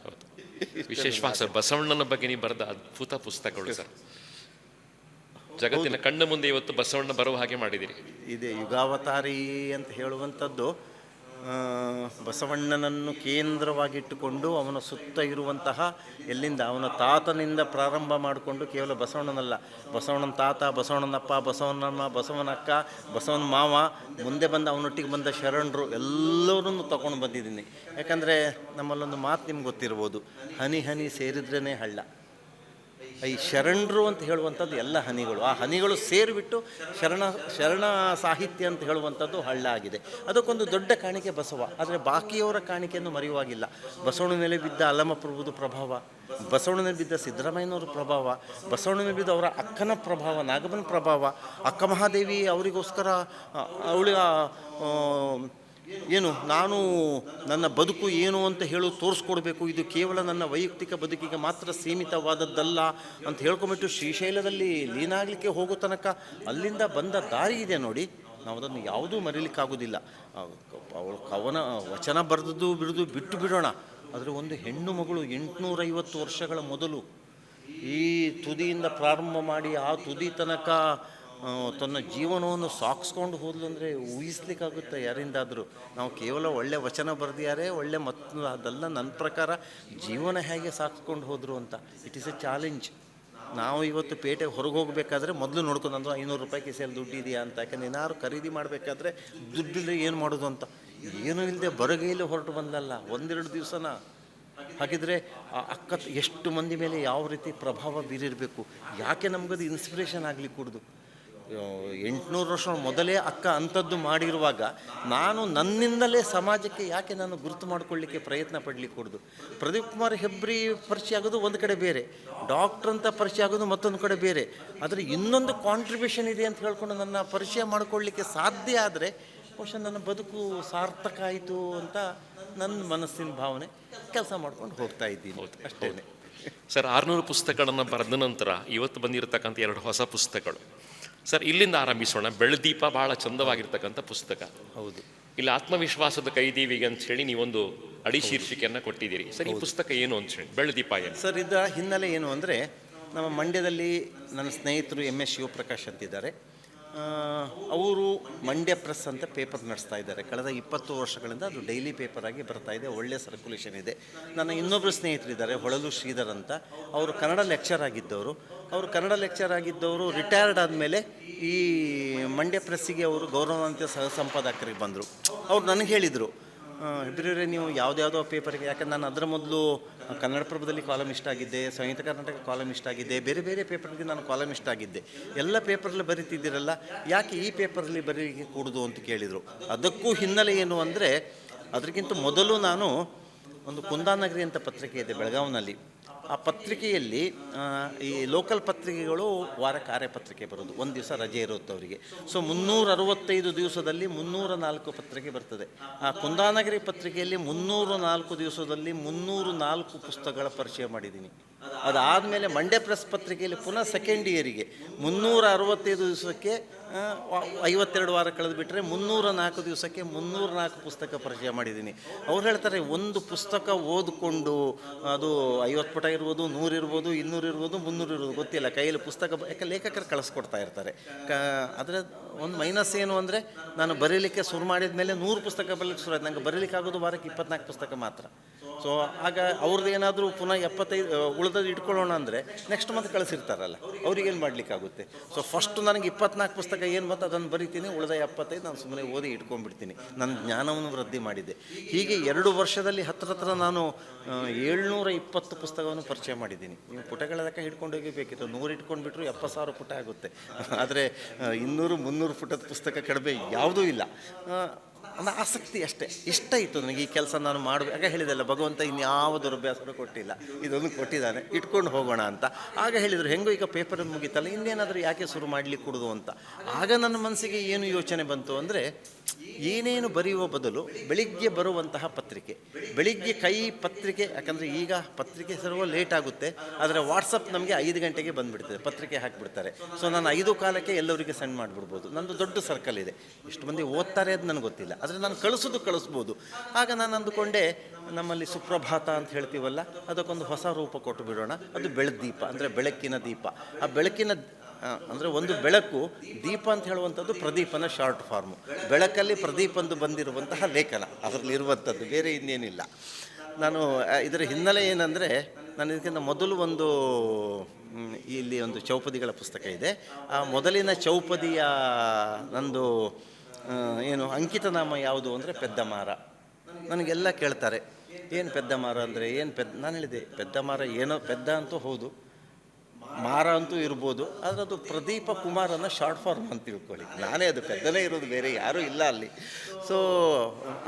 ವಿಶೇಷವಾಗಿ ಸರ್, ಬಸವಣ್ಣನ ಬಗ್ಗೆ ನೀವು ಬರೆದ ಅದ್ಭುತ ಪುಸ್ತಕಗಳು ಸರ್, ಜಗತ್ತಿನ ಕಣ್ಣು ಮುಂದೆ ಇವತ್ತು ಬಸವಣ್ಣ ಬರುವ ಹಾಗೆ ಮಾಡಿದ್ದೀರಿ. ಇದೆ ಯುಗಾವತಾರಿ ಅಂತ ಹೇಳುವಂಥದ್ದು. ಬಸವಣ್ಣನನ್ನು ಕೇಂದ್ರವಾಗಿಟ್ಟುಕೊಂಡು ಅವನ ಸುತ್ತ ಇರುವಂತಹ ಎಲ್ಲಿಂದ ಅವನ ತಾತನಿಂದ ಪ್ರಾರಂಭ ಮಾಡಿಕೊಂಡು, ಕೇವಲ ಬಸವಣ್ಣನಲ್ಲ, ಬಸವಣ್ಣನ ತಾತ, ಬಸವಣ್ಣನಪ್ಪ, ಬಸವಣ್ಣಮ್ಮ, ಬಸವನಕ್ಕ, ಬಸವನ ಮಾವ, ಮುಂದೆ ಬಂದ ಅವನೊಟ್ಟಿಗೆ ಬಂದ ಶರಣರು ಎಲ್ಲರನ್ನು ತಗೊಂಡು ಬಂದಿದ್ದೀನಿ. ಯಾಕಂದರೆ ನಮ್ಮಲ್ಲೊಂದು ಮಾತು ನಿಮ್ಗೆ ಗೊತ್ತಿರ್ಬೋದು, ಹನಿ ಹನಿ ಸೇರಿದ್ರೇ ಹಳ್ಳ. ಈ ಶರಣರು ಅಂತ ಹೇಳುವಂಥದ್ದು ಎಲ್ಲ ಹನಿಗಳು, ಆ ಹನಿಗಳು ಸೇರಿಬಿಟ್ಟು ಶರಣ ಸಾಹಿತ್ಯ ಅಂತ ಹೇಳುವಂಥದ್ದು ಹಳ್ಳ ಆಗಿದೆ. ಅದಕ್ಕೊಂದು ದೊಡ್ಡ ಕಾಣಿಕೆ ಬಸವ. ಆದರೆ ಬಾಕಿಯವರ ಕಾಣಿಕೆಯನ್ನು ಮರೆಯುವಾಗಿಲ್ಲ. ಬಸವಣ್ಣ ಮೇಲೆ ಬಿದ್ದ ಅಲ್ಲಮಪ್ರಭುದು ಪ್ರಭಾವ, ಬಸವಣ್ಣ ಮೇಲೆ ಬಿದ್ದ ಸಿದ್ದರಾಮಯ್ಯನವ್ರ ಪ್ರಭಾವ, ಬಸವಣ್ಣ ಮೇಲೆ ಬಿದ್ದ ಅವರ ಅಕ್ಕನ ಪ್ರಭಾವ, ನಾಗಮ್ಮನ ಪ್ರಭಾವ, ಅಕ್ಕ ಮಹಾದೇವಿ ಅವರಿಗೋಸ್ಕರ ಅವಳ ಏನು ನಾನು ನನ್ನ ಬದುಕು ಏನು ಅಂತ ಹೇಳು ತೋರಿಸ್ಕೊಡ್ಬೇಕು, ಇದು ಕೇವಲ ನನ್ನ ವೈಯಕ್ತಿಕ ಬದುಕಿಗೆ ಮಾತ್ರ ಸೀಮಿತವಾದದ್ದಲ್ಲ ಅಂತ ಹೇಳ್ಕೊಂಬಿಟ್ಟು ಶ್ರೀಶೈಲದಲ್ಲಿ ಲೀನಾಗಲಿಕ್ಕೆ ಹೋಗೋ ತನಕ ಅಲ್ಲಿಂದ ಬಂದ ದಾರಿ ಇದೆ ನೋಡಿ, ನಾವು ಅದನ್ನು ಯಾವುದೂ ಮರೀಲಿಕ್ಕಾಗೋದಿಲ್ಲ. ಅವಳು ಕವನ ವಚನ ಬರೆದದ್ದು ಬಿಟ್ಟು ಬಿಡೋಣ, ಆದರೆ ಒಂದು ಹೆಣ್ಣು ಮಗಳು 850 ವರ್ಷಗಳ ಮೊದಲು ಈ ತುದಿಯಿಂದ ಪ್ರಾರಂಭ ಮಾಡಿ ಆ ತುದಿ ತನಕ ತನ್ನ ಜೀವನವನ್ನು ಸಾಗಿಸ್ಕೊಂಡು ಹೋದ್ಲು ಅಂದರೆ ಊಹಿಸ್ಲಿಕ್ಕಾಗುತ್ತೆ ಯಾರಿಂದಾದರೂ. ನಾವು ಕೇವಲ ಒಳ್ಳೆ ವಚನ ಬರೆದಿದ್ದಾರೆ, ಒಳ್ಳೆ ಮತ್ತು ಅದೆಲ್ಲ ನನ್ನ ಪ್ರಕಾರ ಜೀವನ ಹೇಗೆ ಸಾಗಿಸ್ಕೊಂಡು ಹೋದರು ಅಂತ. It is A challenge. ನಾವು ಇವತ್ತು ಪೇಟೆಗೆ ಹೊರಗೆ ಹೋಗಬೇಕಾದ್ರೆ ಮೊದಲು ನೋಡ್ಕೊಂಡು ಅಂದ್ರೆ 500 ರೂಪಾಯಿ ಕಿಸೆಯಲ್ಲಿ ದುಡ್ಡು ಇದೆಯಾ ಅಂತ. ಯಾಕಂದ್ರೆ ಏನಾದ್ರು ಖರೀದಿ ಮಾಡಬೇಕಾದ್ರೆ ದುಡ್ಡಿಲ್ಲದೆ ಏನು ಮಾಡೋದು ಅಂತ, ಏನೂ ಇಲ್ಲದೆ ಬರಗೈಲಿ ಹೊರಟು ಬಂದಲ್ಲ 1-2 ದಿವಸನ. ಹಾಗಿದ್ರೆ ಆ ಅಕ್ಕ ಎಷ್ಟು ಮಂದಿ ಮೇಲೆ ಯಾವ ರೀತಿ ಪ್ರಭಾವ ಬೀರಿರಬೇಕು, ಯಾಕೆ ನಮಗದು ಇನ್ಸ್ಪಿರೇಷನ್ ಆಗಲಿಕ್ಕೆ ಕೂಡುದು. 800 ವರ್ಷ ಮೊದಲೇ ಅಕ್ಕ ಅಂಥದ್ದು ಮಾಡಿರುವಾಗ ನಾನು ನನ್ನಿಂದಲೇ ಸಮಾಜಕ್ಕೆ ಯಾಕೆ ನಾನು ಗುರುತು ಮಾಡಿಕೊಳ್ಳಿಕ್ಕೆ ಪ್ರಯತ್ನ ಪಡಲಿಕ್ಕೆ ಕೊಡೋದು. ಪ್ರದೀಪ್ ಕುಮಾರ್ ಹೆಬ್ರಿ ಪರಿಚಯ ಆಗೋದು ಒಂದು ಕಡೆ ಬೇರೆ, ಡಾಕ್ಟ್ರ್ ಅಂತ ಪರಿಚಯ ಆಗೋದು ಮತ್ತೊಂದು ಕಡೆ ಬೇರೆ. ಆದರೆ ಇನ್ನೊಂದು ಕಾಂಟ್ರಿಬ್ಯೂಷನ್ ಇದೆ ಅಂತ ಹೇಳ್ಕೊಂಡು ನನ್ನ ಪರಿಚಯ ಮಾಡಿಕೊಳ್ಳಿಕ್ಕೆ ಸಾಧ್ಯ ಆದರೆ ಬಹುಶಃ ನನ್ನ ಬದುಕು ಸಾರ್ಥಕ ಆಯಿತು ಅಂತ ನನ್ನ ಮನಸ್ಸಿನ ಭಾವನೆ. ಕೆಲಸ ಮಾಡ್ಕೊಂಡು ಹೋಗ್ತಾ ಇದ್ದೀನಿ ಅಷ್ಟೇ. ಸರ್, 600 ಪುಸ್ತಕಗಳನ್ನು ಬರೆದ ನಂತರ ಇವತ್ತು ಬಂದಿರತಕ್ಕಂಥ 2 ಹೊಸ ಪುಸ್ತಕಗಳು. ಸರ್, ಇಲ್ಲಿಂದ ಆರಂಭಿಸೋಣ. ಬೆಳದೀಪ ಭಾಳ ಚಂದವಾಗಿರ್ತಕ್ಕಂಥ ಪುಸ್ತಕ. ಹೌದು. ಇಲ್ಲಿ ಆತ್ಮವಿಶ್ವಾಸದ ಕೈದೀವಿಗೆ ಅಂತ ಹೇಳಿ ನೀವೊಂದು ಅಡಿ ಶೀರ್ಷಿಕೆಯನ್ನು ಕೊಟ್ಟಿದ್ದೀರಿ. ಸರ್, ಈ ಪುಸ್ತಕ ಏನು ಅಂತ ಹೇಳಿ, ಬೆಳದೀಪ ಏನು? ಸರ್, ಇದರ ಹಿನ್ನೆಲೆ ಏನು ಅಂದರೆ, ನಮ್ಮ ಮಂಡ್ಯದಲ್ಲಿ ನನ್ನ ಸ್ನೇಹಿತರು MS ಶಿವಪ್ರಕಾಶ್ ಅಂತಿದ್ದಾರೆ. ಅವರು ಮಂಡ್ಯ ಪ್ರೆಸ್ ಅಂತ ಪೇಪರ್ ನಡೆಸ್ತಾ ಇದ್ದಾರೆ. ಕಳೆದ 20 ವರ್ಷಗಳಿಂದ ಅದು ಡೈಲಿ ಪೇಪರ್ ಆಗಿ ಬರ್ತಾ ಇದೆ, ಒಳ್ಳೆಯ ಸರ್ಕ್ಯುಲೇಷನ್ ಇದೆ. ನನ್ನ ಇನ್ನೊಬ್ಬರು ಸ್ನೇಹಿತರಿದ್ದಾರೆ, ಹೊಳಲು ಶ್ರೀಧರ್ ಅಂತ. ಅವರು ಕನ್ನಡ ಲೆಕ್ಚರ್ ಆಗಿದ್ದವರು ರಿಟೈರ್ಡ್ ಆದಮೇಲೆ ಈ ಮಂಡ್ಯ ಪ್ರೆಸ್ಸಿಗೆ ಅವರು ಗೌರವಾನ್ವಿತ ಸಹ ಸಂಪಾದಕರಿಗೆ ಬಂದರು. ಅವ್ರು ನನಗೆ ಹೇಳಿದರು, ಹೆಬ್ರಿಯವರೇ ನೀವು ಯಾವುದ್ಯಾವುದೋ ಪೇಪರ್ಗೆ, ಯಾಕಂದ್ರೆ ನಾನು ಅದರ ಮೊದಲು ಕನ್ನಡಪ್ರಭದಲ್ಲಿ ಕಾಲಮಿಸ್ಟ್ ಆಗಿದ್ದೆ, ಸಂಯುಕ್ತ ಕರ್ನಾಟಕ ಕಾಲಮಿಸ್ಟ್ ಆಗಿದ್ದೆ, ಬೇರೆ ಬೇರೆ ಪೇಪರ್ಗೆ ನಾನು ಕಾಲಮಿಸ್ಟ್ ಆಗಿದ್ದೆ. ಎಲ್ಲ ಪೇಪರಲ್ಲಿ ಬರೀತಿದ್ದೀರಲ್ಲ, ಯಾಕೆ ಈ ಪೇಪರಲ್ಲಿ ಬರೀಲಿಕ್ಕೆ ಕೂಡುದು ಅಂತ ಕೇಳಿದರು. ಅದಕ್ಕೂ ಹಿನ್ನೆಲೆ ಏನು ಅಂದರೆ, ಅದಕ್ಕಿಂತ ಮೊದಲು ನಾನು ಒಂದು ಕುಂದಾನಗರಿ ಅಂತ ಪತ್ರಿಕೆ ಇದೆ ಬೆಳಗಾವಿನಲ್ಲಿ. ಆ ಪತ್ರಿಕೆಯಲ್ಲಿ ಈ ಲೋಕಲ್ ಪತ್ರಿಕೆಗಳು ವಾರ ಕಾರ್ಯಪತ್ರಿಕೆ ಬರೋದು, ಒಂದು ದಿವಸ ರಜೆ ಇರುತ್ತೆ ಅವರಿಗೆ. ಸೊ 365 ದಿವಸದಲ್ಲಿ 304 ಪತ್ರಿಕೆ ಬರ್ತದೆ. ಆ ಕುಂದಾನಗರಿ ಪತ್ರಿಕೆಯಲ್ಲಿ 304 ದಿವಸದಲ್ಲಿ 304 ಪುಸ್ತಕಗಳ ಪರಿಚಯ ಮಾಡಿದ್ದೀನಿ. ಅದಾದಮೇಲೆ ಮಂಡ್ಯ ಪ್ರೆಸ್ ಪತ್ರಿಕೆಯಲ್ಲಿ ಪುನಃ ಸೆಕೆಂಡ್ ಇಯರಿಗೆ 365 ದಿವಸಕ್ಕೆ 52 ವಾರ ಕಳೆದು ಬಿಟ್ಟರೆ 304 ದಿವಸಕ್ಕೆ 304 ಪುಸ್ತಕ ಪರಿಚಯ ಮಾಡಿದ್ದೀನಿ. ಅವ್ರು ಹೇಳ್ತಾರೆ, ಒಂದು ಪುಸ್ತಕ ಓದಿಕೊಂಡು ಅದು 50 ಪುಟ ಇರ್ಬೋದು, 100 ಇರ್ಬೋದು, 200 ಇರ್ಬೋದು, 300 ಇರ್ಬೋದು, ಗೊತ್ತಿಲ್ಲ, ಕೈಯಲ್ಲಿ ಪುಸ್ತಕ ಯಾಕೆ ಲೇಖಕರು ಕಳಿಸ್ಕೊಡ್ತಾ ಇರ್ತಾರೆ. ಅದರ ಒಂದು ಮೈನಸ್ ಏನು ಅಂದರೆ, ನಾನು ಬರೀಲಿಕ್ಕೆ ಶುರು ಮಾಡಿದ ಮೇಲೆ 100 ಪುಸ್ತಕ ಬರಲಿಕ್ಕೆ ಶುರು ಆಯ್ತು. ನನಗೆ ಬರೀಲಿಕ್ಕೆ ಆಗೋದು ವಾರಕ್ಕೆ 24 ಪುಸ್ತಕ ಮಾತ್ರ. ಸೊ ಆಗ ಅವ್ರದ್ದು ಏನಾದರೂ ಪುನಃ 75 ಉಳಿದದ್ದು ಇಟ್ಕೊಳ್ಳೋಣ ಅಂದರೆ ನೆಕ್ಸ್ಟ್ ಮಂತ್ ಕಳಿಸಿರ್ತಾರಲ್ಲ, ಅವ್ರಿಗೇನು ಮಾಡಲಿಕ್ಕಾಗುತ್ತೆ. ಸೊ ಫಸ್ಟು ನನಗೆ 24 ಪುಸ್ತಕ ಏನು ಬಂತು ಅದನ್ನು ಬರಿತೀನಿ, ಉಳಿದ 75 ನಾನು ಸುಮ್ಮನೆ ಓದಿ ಇಟ್ಕೊಂಡ್ಬಿಡ್ತೀನಿ. ನನ್ನ ಜ್ಞಾನವನ್ನು ವೃದ್ಧಿ ಮಾಡಿದ್ದೆ. ಹೀಗೆ 2 ವರ್ಷದಲ್ಲಿ ಹತ್ರ ನಾನು 720 ಪುಸ್ತಕವನ್ನು ಪರಿಚಯ ಮಾಡಿದ್ದೀನಿ. ನೀವು ಪುಟಗಳ ಲೆಕ್ಕ ಹಿಡ್ಕೊಂಡು ಹೋಗಬೇಕಿತ್ತು, 100 ಇಟ್ಕೊಂಡ್ಬಿಟ್ರು 70,000 ಪುಟ ಆಗುತ್ತೆ. ಆದರೆ 200-300 ಪುಟದ ಪುಸ್ತಕ ಕಡಿಮೆ ಯಾವುದೂ ಇಲ್ಲ. ಒಂದು ಆಸಕ್ತಿ ಅಷ್ಟೇ. ಇಷ್ಟ ಇತ್ತು ನನಗೆ ಈ ಕೆಲಸ ನಾನು ಮಾಡಬೇಕು. ಆಗ ಹೇಳಿದೆಲ್ಲ, ಭಗವಂತ ಇನ್ಯಾವ ದುರಭ್ಯಾಸನೂ ಕೊಟ್ಟಿಲ್ಲ, ಇದೊಂದು ಕೊಟ್ಟಿದ್ದಾನೆ, ಇಟ್ಕೊಂಡು ಹೋಗೋಣ ಅಂತ. ಆಗ ಹೇಳಿದರು, ಹೆಂಗೋ ಈಗ ಪೇಪರ್ ಮುಗಿತಲ್ಲ, ಇನ್ನೇನಾದರೂ ಯಾಕೆ ಶುರು ಮಾಡಲಿಕ್ಕೆ ಕೊಡೋದು ಅಂತ. ಆಗ ನನ್ನ ಮನಸ್ಸಿಗೆ ಏನು ಯೋಚನೆ ಬಂತು ಅಂದರೆ, ಏನೇನು ಬರೆಯುವ ಬದಲು ಬೆಳಿಗ್ಗೆ ಬರುವಂತಹ ಪತ್ರಿಕೆ, ಬೆಳಿಗ್ಗೆ ಪತ್ರಿಕೆ, ಯಾಕಂದರೆ ಈಗ ಪತ್ರಿಕೆ ಸರ್ವ ಲೇಟ್ ಆಗುತ್ತೆ, ಆದರೆ ವಾಟ್ಸಪ್ ನಮಗೆ 5 ಗಂಟೆಗೆ ಬಂದುಬಿಡ್ತದೆ, ಪತ್ರಿಕೆ ಹಾಕಿಬಿಡ್ತಾರೆ. ಸೊ ನಾನು 5 ಕಾಲಕ್ಕೆ ಎಲ್ಲರಿಗೆ ಸೆಂಡ್ ಮಾಡಿಬಿಡ್ಬೋದು. ನನ್ನದು ದೊಡ್ಡ ಸರ್ಕಲ್ ಇದೆ, ಎಷ್ಟು ಮಂದಿ ಓದ್ತಾರೆ ಅದು ನನಗೆ ಗೊತ್ತಿಲ್ಲ, ಆದರೆ ನಾನು ಕಳಿಸ್ಬೋದು. ಆಗ ನಾನು ಅಂದುಕೊಂಡೆ, ನಮ್ಮಲ್ಲಿ ಸುಪ್ರಭಾತ ಅಂತ ಹೇಳ್ತೀವಲ್ಲ, ಅದಕ್ಕೊಂದು ಹೊಸ ರೂಪ ಕೊಟ್ಟು ಬಿಡೋಣ. ಅದು ಬೆಳದೀಪ ಅಂದರೆ ಬೆಳಕಿನ ದೀಪ. ಆ ಬೆಳಕಿನ ಅಂದರೆ ಒಂದು ಬೆಳಕು, ದೀಪ ಅಂತ ಹೇಳುವಂಥದ್ದು ಪ್ರದೀಪನ ಶಾರ್ಟ್ ಫಾರ್ಮು. ಬೆಳಕಲ್ಲಿ ಪ್ರದೀಪಂದು ಬಂದಿರುವಂತಹ ಲೇಖನ ಅದರಲ್ಲಿ ಇರುವಂಥದ್ದು, ಬೇರೆ ಇನ್ನೇನಿಲ್ಲ. ನಾನು ಇದರ ಹಿನ್ನೆಲೆ ಏನಂದರೆ, ನಾನು ಇದಕ್ಕಿಂತ ಮೊದಲು ಇಲ್ಲಿ ಒಂದು ಚೌಪದಿಗಳ ಪುಸ್ತಕ ಇದೆ. ಆ ಮೊದಲಿನ ಚೌಪದಿಯ ನಂದು ಅಂಕಿತ ನಾಮ ಯಾವುದು ಅಂದರೆ ಪೆದ್ದಮಾರ. ನನಗೆಲ್ಲ ಕೇಳ್ತಾರೆ, ಏನು ಪೆದ್ದಮಾರ ಅಂದರೆ ಏನು ನಾನು ಹೇಳಿದೆ, ಪೆದ್ದಮಾರ ಏನೋ, ಪೆದ್ದ ಅಂತೂ ಹೌದು, ಮಾರ ಅಂತೂ ಇರ್ಬೋದು, ಆದರೆ ಅದು ಪ್ರದೀಪ ಕುಮಾರನ ಶಾರ್ಟ್ ಫಾರ್ಮ್ ಅಂತ ತಿಳ್ಕೊಳ್ಳಿ. ನಾನೇ ಅದು ಪೆದ್ದನೇ ಇರೋದು, ಬೇರೆ ಯಾರೂ ಇಲ್ಲ ಅಲ್ಲಿ. ಸೊ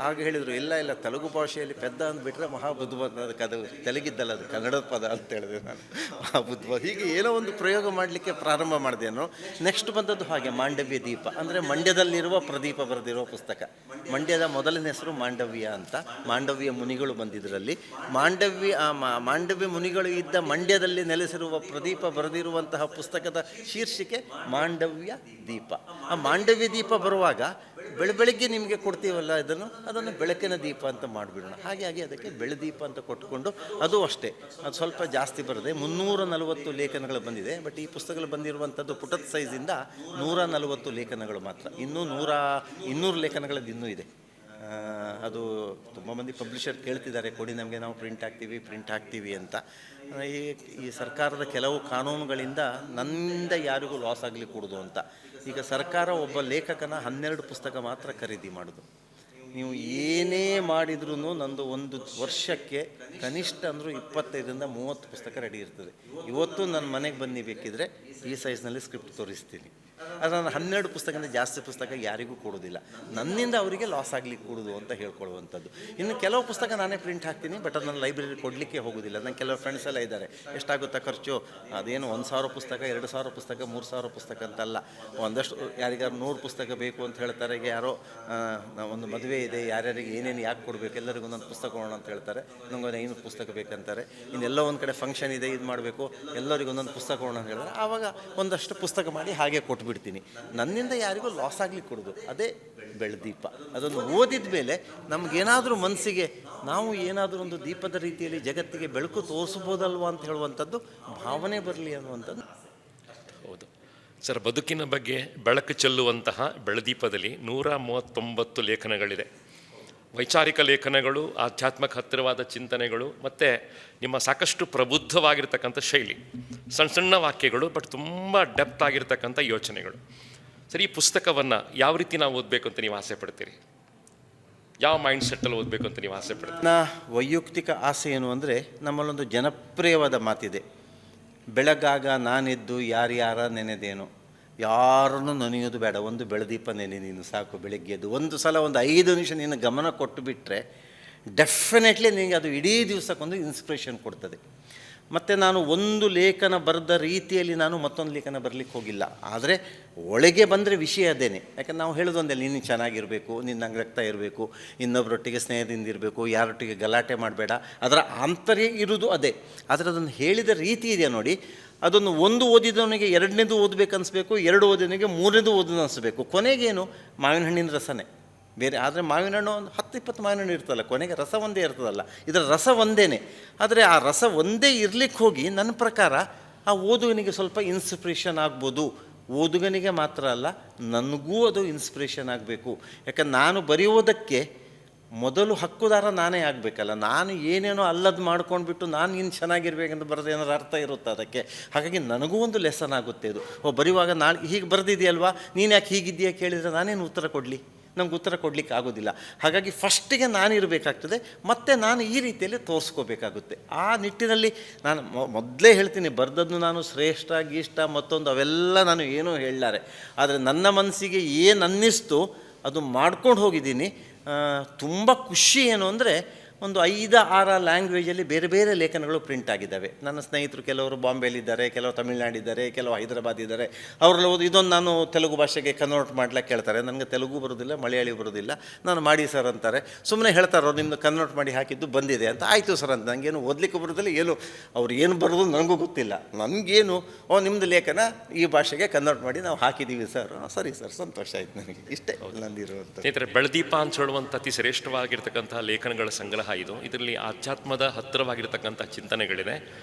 ಆಗ ಹೇಳಿದರು, ಇಲ್ಲ ತೆಲುಗು ಭಾಷೆಯಲ್ಲಿ ಪೆದ್ದ ಅಂದ್ಬಿಟ್ರೆ ಮಹಾಬುದ್ಧಿವಂತ, ಅದಕ್ಕೆ ಅದು ತೆಲುಗಿದ್ದಲ್ಲ, ಅದು ಕನ್ನಡದ ಪದ ಅಂತ ಹೇಳಿದೆ ನಾನು, ಮಹಾಬುದ್ಧಿವಂತ. ಹೀಗೆ ಏನೋ ಒಂದು ಪ್ರಯೋಗ ಮಾಡಲಿಕ್ಕೆ ಪ್ರಾರಂಭ ಮಾಡಿದೆನೋ. ನೆಕ್ಸ್ಟ್ ಬಂದದ್ದು ಹಾಗೆ ಮಾಂಡವ್ಯ ದೀಪ, ಅಂದರೆ ಮಂಡ್ಯದಲ್ಲಿರುವ ಪ್ರದೀಪ ಬರೆದಿರೋ ಪುಸ್ತಕ. ಮಂಡ್ಯದ ಮೊದಲನೇ ಹೆಸರು ಮಾಂಡವ್ಯ ಅಂತ. ಮಾಂಡವ್ಯ ಮುನಿಗಳು ಬಂದಿದ್ದರಲ್ಲಿ ಮಾಂಡವ್ಯ ಮುನಿಗಳು ಇದ್ದ ಮಂಡ್ಯದಲ್ಲಿ ನೆಲೆಸಿರುವ ಪ್ರದೀಪ ಬರೆದಿರುವಂತಹ ಪುಸ್ತಕದ ಶೀರ್ಷಿಕೆ ಮಾಂಡವ್ಯ ದೀಪ. ಆ ಮಾಂಡವ್ಯ ದೀಪ ಬರುವಾಗ ಬೆಳಗ್ಗೆ ನಿಮಗೆ ಕೊಡ್ತೀವಲ್ಲ ಅದನ್ನು ಬೆಳಕಿನ ದೀಪ ಅಂತ ಮಾಡಿಬಿಡೋಣ. ಹಾಗೆ ಅದಕ್ಕೆ ಬೆಳದೀಪ ಅಂತ ಕೊಟ್ಕೊಂಡು, ಅದು ಅಷ್ಟೇ, ಅದು ಸ್ವಲ್ಪ ಜಾಸ್ತಿ ಬರುತ್ತೆ. 340 ಲೇಖನಗಳು ಬಂದಿದೆ. ಬಟ್ ಈ ಪುಸ್ತಕಗಳು ಬಂದಿರುವಂಥದ್ದು ಪುಟದ ಸೈಜಿಂದ 140 ಲೇಖನಗಳು ಮಾತ್ರ. ಇನ್ನೂ 200 ಲೇಖನಗಳದ್ದು ಇನ್ನೂ ಇದೆ. ಅದು ತುಂಬ ಮಂದಿ ಪಬ್ಲಿಷರ್ ಕೇಳ್ತಿದ್ದಾರೆ, ಕೊಡಿ ನಮಗೆ, ನಾವು ಪ್ರಿಂಟ್ ಹಾಕ್ತೀವಿ ಅಂತ. ಈ ಸರ್ಕಾರದ ಕೆಲವು ಕಾನೂನುಗಳಿಂದ ನನ್ನಿಂದ ಯಾರಿಗೂ ಲಾಸ್ ಆಗಲಿ ಕೂಡುದು ಅಂತ. ಈಗ ಸರ್ಕಾರ ಒಬ್ಬ ಲೇಖಕನ 12 ಪುಸ್ತಕ ಮಾತ್ರ ಖರೀದಿ ಮಾಡೋದು. ನೀವು ಏನೇ ಮಾಡಿದ್ರೂ ನಂದು ಒಂದು ವರ್ಷಕ್ಕೆ ಕನಿಷ್ಠ ಅಂದರೂ 25ರಿಂದ 30 ಪುಸ್ತಕ ರೆಡಿ ಇರ್ತದೆ. ಇವತ್ತು ನನ್ನ ಮನೆಗೆ ಬನ್ನಿ, ಬೇಕಿದ್ರೆ ಈ ಸೈಜ್ನಲ್ಲಿ ಸ್ಕ್ರಿಪ್ಟ್ ತೋರಿಸ್ತೀನಿ. ಆದರೆ ನಾನು 12 ಪುಸ್ತಕದಿಂದ ಜಾಸ್ತಿ ಪುಸ್ತಕ ಯಾರಿಗೂ ಕೊಡೋದಿಲ್ಲ, ನನ್ನಿಂದ ಅವರಿಗೆ ಲಾಸ್ ಆಗಲಿಕ್ಕೆ ಕೊಡೋದು ಅಂತ ಹೇಳ್ಕೊಳ್ಳುವಂಥದ್ದು. ಇನ್ನು ಕೆಲವು ಪುಸ್ತಕ ನಾನೇ ಪ್ರಿಂಟ್ ಹಾಕ್ತೀನಿ, ಬಟ್ ಅದು ನನ್ನ ಲೈಬ್ರರಿ ಕೊಡಲಿಕ್ಕೆ ಹೋಗೋದಿಲ್ಲ. ನನ್ನ ಕೆಲವು ಫ್ರೆಂಡ್ಸ್ ಎಲ್ಲ ಇದ್ದಾರೆ, ಎಷ್ಟಾಗುತ್ತಾ ಖರ್ಚು, ಅದೇನು 1,000 ಪುಸ್ತಕ, 2,000 ಪುಸ್ತಕ, 3,000 ಪುಸ್ತಕ ಅಂತಲ್ಲ. ಒಂದಷ್ಟು ಯಾರಿಗಾರು 100 ಪುಸ್ತಕ ಬೇಕು ಅಂತ ಹೇಳ್ತಾರೆ. ಈಗ ಯಾರೋ ಒಂದು ಮದುವೆ ಇದೆ, ಯಾರ್ಯಾರಿಗೆ ಏನೇನು ಯಾಕೆ ಕೊಡಬೇಕು, ಎಲ್ಲರಿಗೂ ಒಂದೊಂದು ಪುಸ್ತಕ ಕೊಡೋಣ ಅಂತ ಹೇಳ್ತಾರೆ. ನನಗೊಂದು 500 ಪುಸ್ತಕ ಬೇಕಂತಾರೆ. ಇನ್ನೆಲ್ಲೋ ಒಂದು ಕಡೆ ಫಂಕ್ಷನ್ ಇದೆ, ಇದು ಮಾಡಬೇಕು, ಎಲ್ಲರಿಗೂ ಒಂದೊಂದು ಪುಸ್ತಕ ಕೊಡೋಣ ಅಂತ ಹೇಳಿದ್ರೆ ಆವಾಗ ಒಂದಷ್ಟು ಪುಸ್ತಕ ಮಾಡಿ ಹಾಗೆ ಕೊಟ್ಬಿಡ್ತೀನಿ. ನನ್ನಿಂದ ಯಾರಿಗೂ ಲಾಸ್ ಆಗಲಿಕ್ಕೆ ಕೊಡೋದು, ಅದೇ ಬೆಳದೀಪ. ಅದನ್ನು ಓದಿದ ಮೇಲೆ ನಮಗೇನಾದರೂ ಮನಸ್ಸಿಗೆ ನಾವು ಏನಾದರೂ ಒಂದು ದೀಪದ ರೀತಿಯಲ್ಲಿ ಜಗತ್ತಿಗೆ ಬೆಳಕು ತೋರಿಸ್ಬೋದಲ್ವ ಅಂತ ಹೇಳುವಂಥದ್ದು ಭಾವನೆ ಬರಲಿ ಅನ್ನುವಂಥದ್ದು. ಹೌದು ಸರ್, ಬದುಕಿನ ಬಗ್ಗೆ ಬೆಳಕು ಚೆಲ್ಲುವಂತಹ ಬೆಳದೀಪದಲ್ಲಿ 139 ಲೇಖನಗಳಿದೆ. ವೈಚಾರಿಕ ಲೇಖನಗಳು, ಆಧ್ಯಾತ್ಮಕ್ಕೆ ಹತ್ತಿರವಾದ ಚಿಂತನೆಗಳು, ಮತ್ತು ನಿಮ್ಮ ಸಾಕಷ್ಟು ಪ್ರಬುದ್ಧವಾಗಿರ್ತಕ್ಕಂಥ ಶೈಲಿ, ಸಣ್ಣ ವಾಕ್ಯಗಳು, ಬಟ್ ತುಂಬ ಡೆಪ್ತ್ ಆಗಿರ್ತಕ್ಕಂಥ ಯೋಚನೆಗಳು. ಸರಿ, ಈ ಪುಸ್ತಕವನ್ನು ಯಾವ ರೀತಿ ನಾವು ಓದಬೇಕು ಅಂತ ನೀವು ಆಸೆ ಪಡ್ತೀರಿ? ಯಾವ ಮೈಂಡ್ ಸೆಟ್ಟಲ್ಲಿ ಓದಬೇಕು ಅಂತ ನೀವು ಆಸೆ ಪಡ್ತೀರಿ? ನನ್ನ ವೈಯಕ್ತಿಕ ಆಸೆ ಏನು ಅಂದರೆ, ನಮ್ಮಲ್ಲೊಂದು ಜನಪ್ರಿಯವಾದ ಮಾತಿದೆ, ಬೆಳಗಾಗ ನಾನೆದ್ದು ಯಾರ್ಯಾರ ನೆನೆದೇನು, ಯಾರನ್ನು ನೆನೆಯೋದು ಬೇಡ, ಒಂದು ಬೆಳದೀಪ ನೆನೆ ನೀನು ಸಾಕು. ಬೆಳಗ್ಗೆ ಎದ್ದು ಒಂದು ಸಲ ಒಂದು 5 ನಿಮಿಷ ನೀನು ಗಮನ ಕೊಟ್ಟು ಬಿಟ್ಟರೆ ಡೆಫಿನೆಟ್ಲಿ ನಿನಗೆ ಅದು ಇಡೀ ದಿವಸಕ್ಕೊಂದು ಇನ್ಸ್ಪಿರೇಷನ್ ಕೊಡ್ತದೆ. ಮತ್ತು ನಾನು ಒಂದು ಲೇಖನ ಬರೆದ ರೀತಿಯಲ್ಲಿ ನಾನು ಮತ್ತೊಂದು ಲೇಖನ ಬರಲಿಕ್ಕೆ ಹೋಗಿಲ್ಲ. ಆದರೆ ಒಳಗೆ ಬಂದರೆ ವಿಷಯ ಅದೇನೆ. ಯಾಕಂದ್ರೆ ನಾವು ಹೇಳೋದೊಂದಲ್ಲ, ನೀನು ಚೆನ್ನಾಗಿರಬೇಕು, ನಿನ್ನ ರಕ್ತ ಇರಬೇಕು, ಇನ್ನೊಬ್ಬರೊಟ್ಟಿಗೆ ಸ್ನೇಹದಿಂದ ಇರಬೇಕು, ಯಾರೊಟ್ಟಿಗೆ ಗಲಾಟೆ ಮಾಡಬೇಡ, ಅದರ ಆಂತರ್ಯ ಇರುವುದು ಅದೇ. ಆದರೆ ಅದನ್ನು ಹೇಳಿದ ರೀತಿ ಇದೆಯಾ ನೋಡಿ, ಅದನ್ನು ಒಂದು ಓದಿದವನಿಗೆ 2ನೇದು ಓದಬೇಕು ಅನಿಸ್ಬೇಕು, 2 ಓದಿದವನಿಗೆ 3ನೇದು ಓದೋದು ಅನಿಸ್ಬೇಕು. ಕೊನೆಗೇನು ಮಾವಿನ ಹಣ್ಣಿನ ರಸನೇ ಬೇರೆ. ಆದರೆ ಮಾವಿನ ಹಣ್ಣು ಒಂದು 10-20 ಮಾವಿನ ಹಣ್ಣು ಇರ್ತಲ್ಲ, ಕೊನೆಗೆ ರಸ ಒಂದೇ ಇರ್ತದಲ್ಲ. ಇದರ ರಸ ಒಂದೇ. ಆದರೆ ಆ ರಸ ಒಂದೇ ಇರಲಿಕ್ಕೆ ಹೋಗಿ ನನ್ನ ಪ್ರಕಾರ ಆ ಓದುಗನಿಗೆ ಸ್ವಲ್ಪ ಇನ್ಸ್ಪಿರೇಷನ್ ಆಗ್ಬೋದು. ಓದುಗನಿಗೆ ಮಾತ್ರ ಅಲ್ಲ, ನನಗೂ ಅದು ಇನ್ಸ್ಪಿರೇಷನ್ ಆಗಬೇಕು. ಯಾಕಂದ್ರೆ ನಾನು ಬರೆಯೋದಕ್ಕೆ ಮೊದಲು ಹಕ್ಕುದಾರ ನಾನೇ ಆಗಬೇಕಲ್ಲ. ನಾನು ಏನೇನೋ ಅಲ್ಲದ್ದು ಮಾಡ್ಕೊಂಡ್ಬಿಟ್ಟು ನಾನು ಇನ್ನು ಚೆನ್ನಾಗಿರ್ಬೇಕಂತ ಬರೆದು ಏನಾದ್ರು ಅರ್ಥ ಇರುತ್ತೆ ಅದಕ್ಕೆ. ಹಾಗಾಗಿ ನನಗೂ ಒಂದು ಲೆಸನ್ ಆಗುತ್ತೆ ಇದು. ಬರೆಯುವಾಗ ನಾಳೆ ಹೀಗೆ ಬರೆದಿದೆಯಲ್ವಾ, ನೀನು ಯಾಕೆ ಹೀಗಿದ್ದೀಯಾ ಕೇಳಿದರೆ ನಾನೇನು ಉತ್ತರ ಕೊಡಲಿ? ನಮ್ಗೆ ಉತ್ತರ ಕೊಡಲಿಕ್ಕೆ ಆಗೋದಿಲ್ಲ. ಹಾಗಾಗಿ ಫಸ್ಟಿಗೆ ನಾನಿರಬೇಕಾಗ್ತದೆ, ಮತ್ತು ನಾನು ಈ ರೀತಿಯಲ್ಲಿ ತೋರಿಸ್ಕೋಬೇಕಾಗುತ್ತೆ. ಆ ನಿಟ್ಟಿನಲ್ಲಿ ನಾನು ಮೊದಲೇ ಹೇಳ್ತೀನಿ, ಬರೆದದ್ದು ನಾನು ಶ್ರೇಷ್ಠ ಗೀಷ್ಟ ಮತ್ತೊಂದು ಅವೆಲ್ಲ ನಾನು ಏನೂ ಹೇಳಲಾರೆ. ಆದರೆ ನನ್ನ ಮನಸ್ಸಿಗೆ ಏನು ಅನ್ನಿಸ್ತು ಅದು ಮಾಡ್ಕೊಂಡು ಹೋಗಿದ್ದೀನಿ. ತುಂಬ ಖುಷಿ ಏನು ಅಂದರೆ, ಒಂದು 5-6 ಲ್ಯಾಂಗ್ವೇಜಲ್ಲಿ ಬೇರೆ ಬೇರೆ ಲೇಖನಗಳು ಪ್ರಿಂಟ್ ಆಗಿದ್ದಾವೆ. ನನ್ನ ಸ್ನೇಹಿತರು ಕೆಲವರು ಬಾಂಬೆಲಿದ್ದಾರೆ, ಕೆಲವರು ತಮಿಳ್ನಾಡಿದ್ದಾರೆ, ಕೆಲವು ಹೈದರಾಬಾದ್ ಇದ್ದಾರೆ. ಅವರೆಲ್ಲ ಓದಿ ಇದೊಂದು ನಾನು ತೆಲುಗು ಭಾಷೆಗೆ ಕನ್ವರ್ಟ್ ಮಾಡ್ಲಿಕ್ಕೆ ಹೇಳ್ತಾರೆ. ನನಗೆ ತೆಲುಗು ಬರೋದಿಲ್ಲ, ಮಲಯಾಳಿ ಬರೋದಿಲ್ಲ. ನಾನು ಮಾಡಿ ಸರ್ ಅಂತಾರೆ. ಸುಮ್ಮನೆ ಹೇಳ್ತಾರೆ ಅವ್ರು, ನಿಮ್ಮದು ಕನ್ವರ್ಟ್ ಮಾಡಿ ಹಾಕಿದ್ದು ಬಂದಿದೆ ಅಂತ. ಆಯಿತು ಸರ್ ಅಂತ. ನನಗೇನು ಓದಲಿಕ್ಕೆ ಬರೋದಿಲ್ಲ, ಏನು ಅವ್ರು ಏನು ಬರೋದು ನನಗೂ ಗೊತ್ತಿಲ್ಲ. ನನಗೇನು ನಿಮ್ಮದು ಲೇಖನ ಈ ಭಾಷೆಗೆ ಕನ್ವರ್ಟ್ ಮಾಡಿ ನಾವು ಹಾಕಿದ್ದೀವಿ ಸರ್. ಸರಿ ಸರ್, ಸಂತೋಷ ಆಯ್ತು ನನಗೆ. ಇಷ್ಟೇ ನಂದಿರುವಂಥ. ಸ್ನೇಹಿತರೆ, ಬೆಳದೀಪ ಅಂತ ಹೇಳುವಂಥ ಅತಿ ಶ್ರೇಷ್ಠವಾಗಿರ್ತಕ್ಕಂಥ ಲೇಖನಗಳ ಸಂಗ್ರಹ ಇದು. ಇದರಲ್ಲಿ ಆಧ್ಯಾತ್ಮದ ಹತ್ತಿರವಾಗಿರ್ತಕ್ಕಂಥ ಚಿಂತನೆಗಳಿದೆ,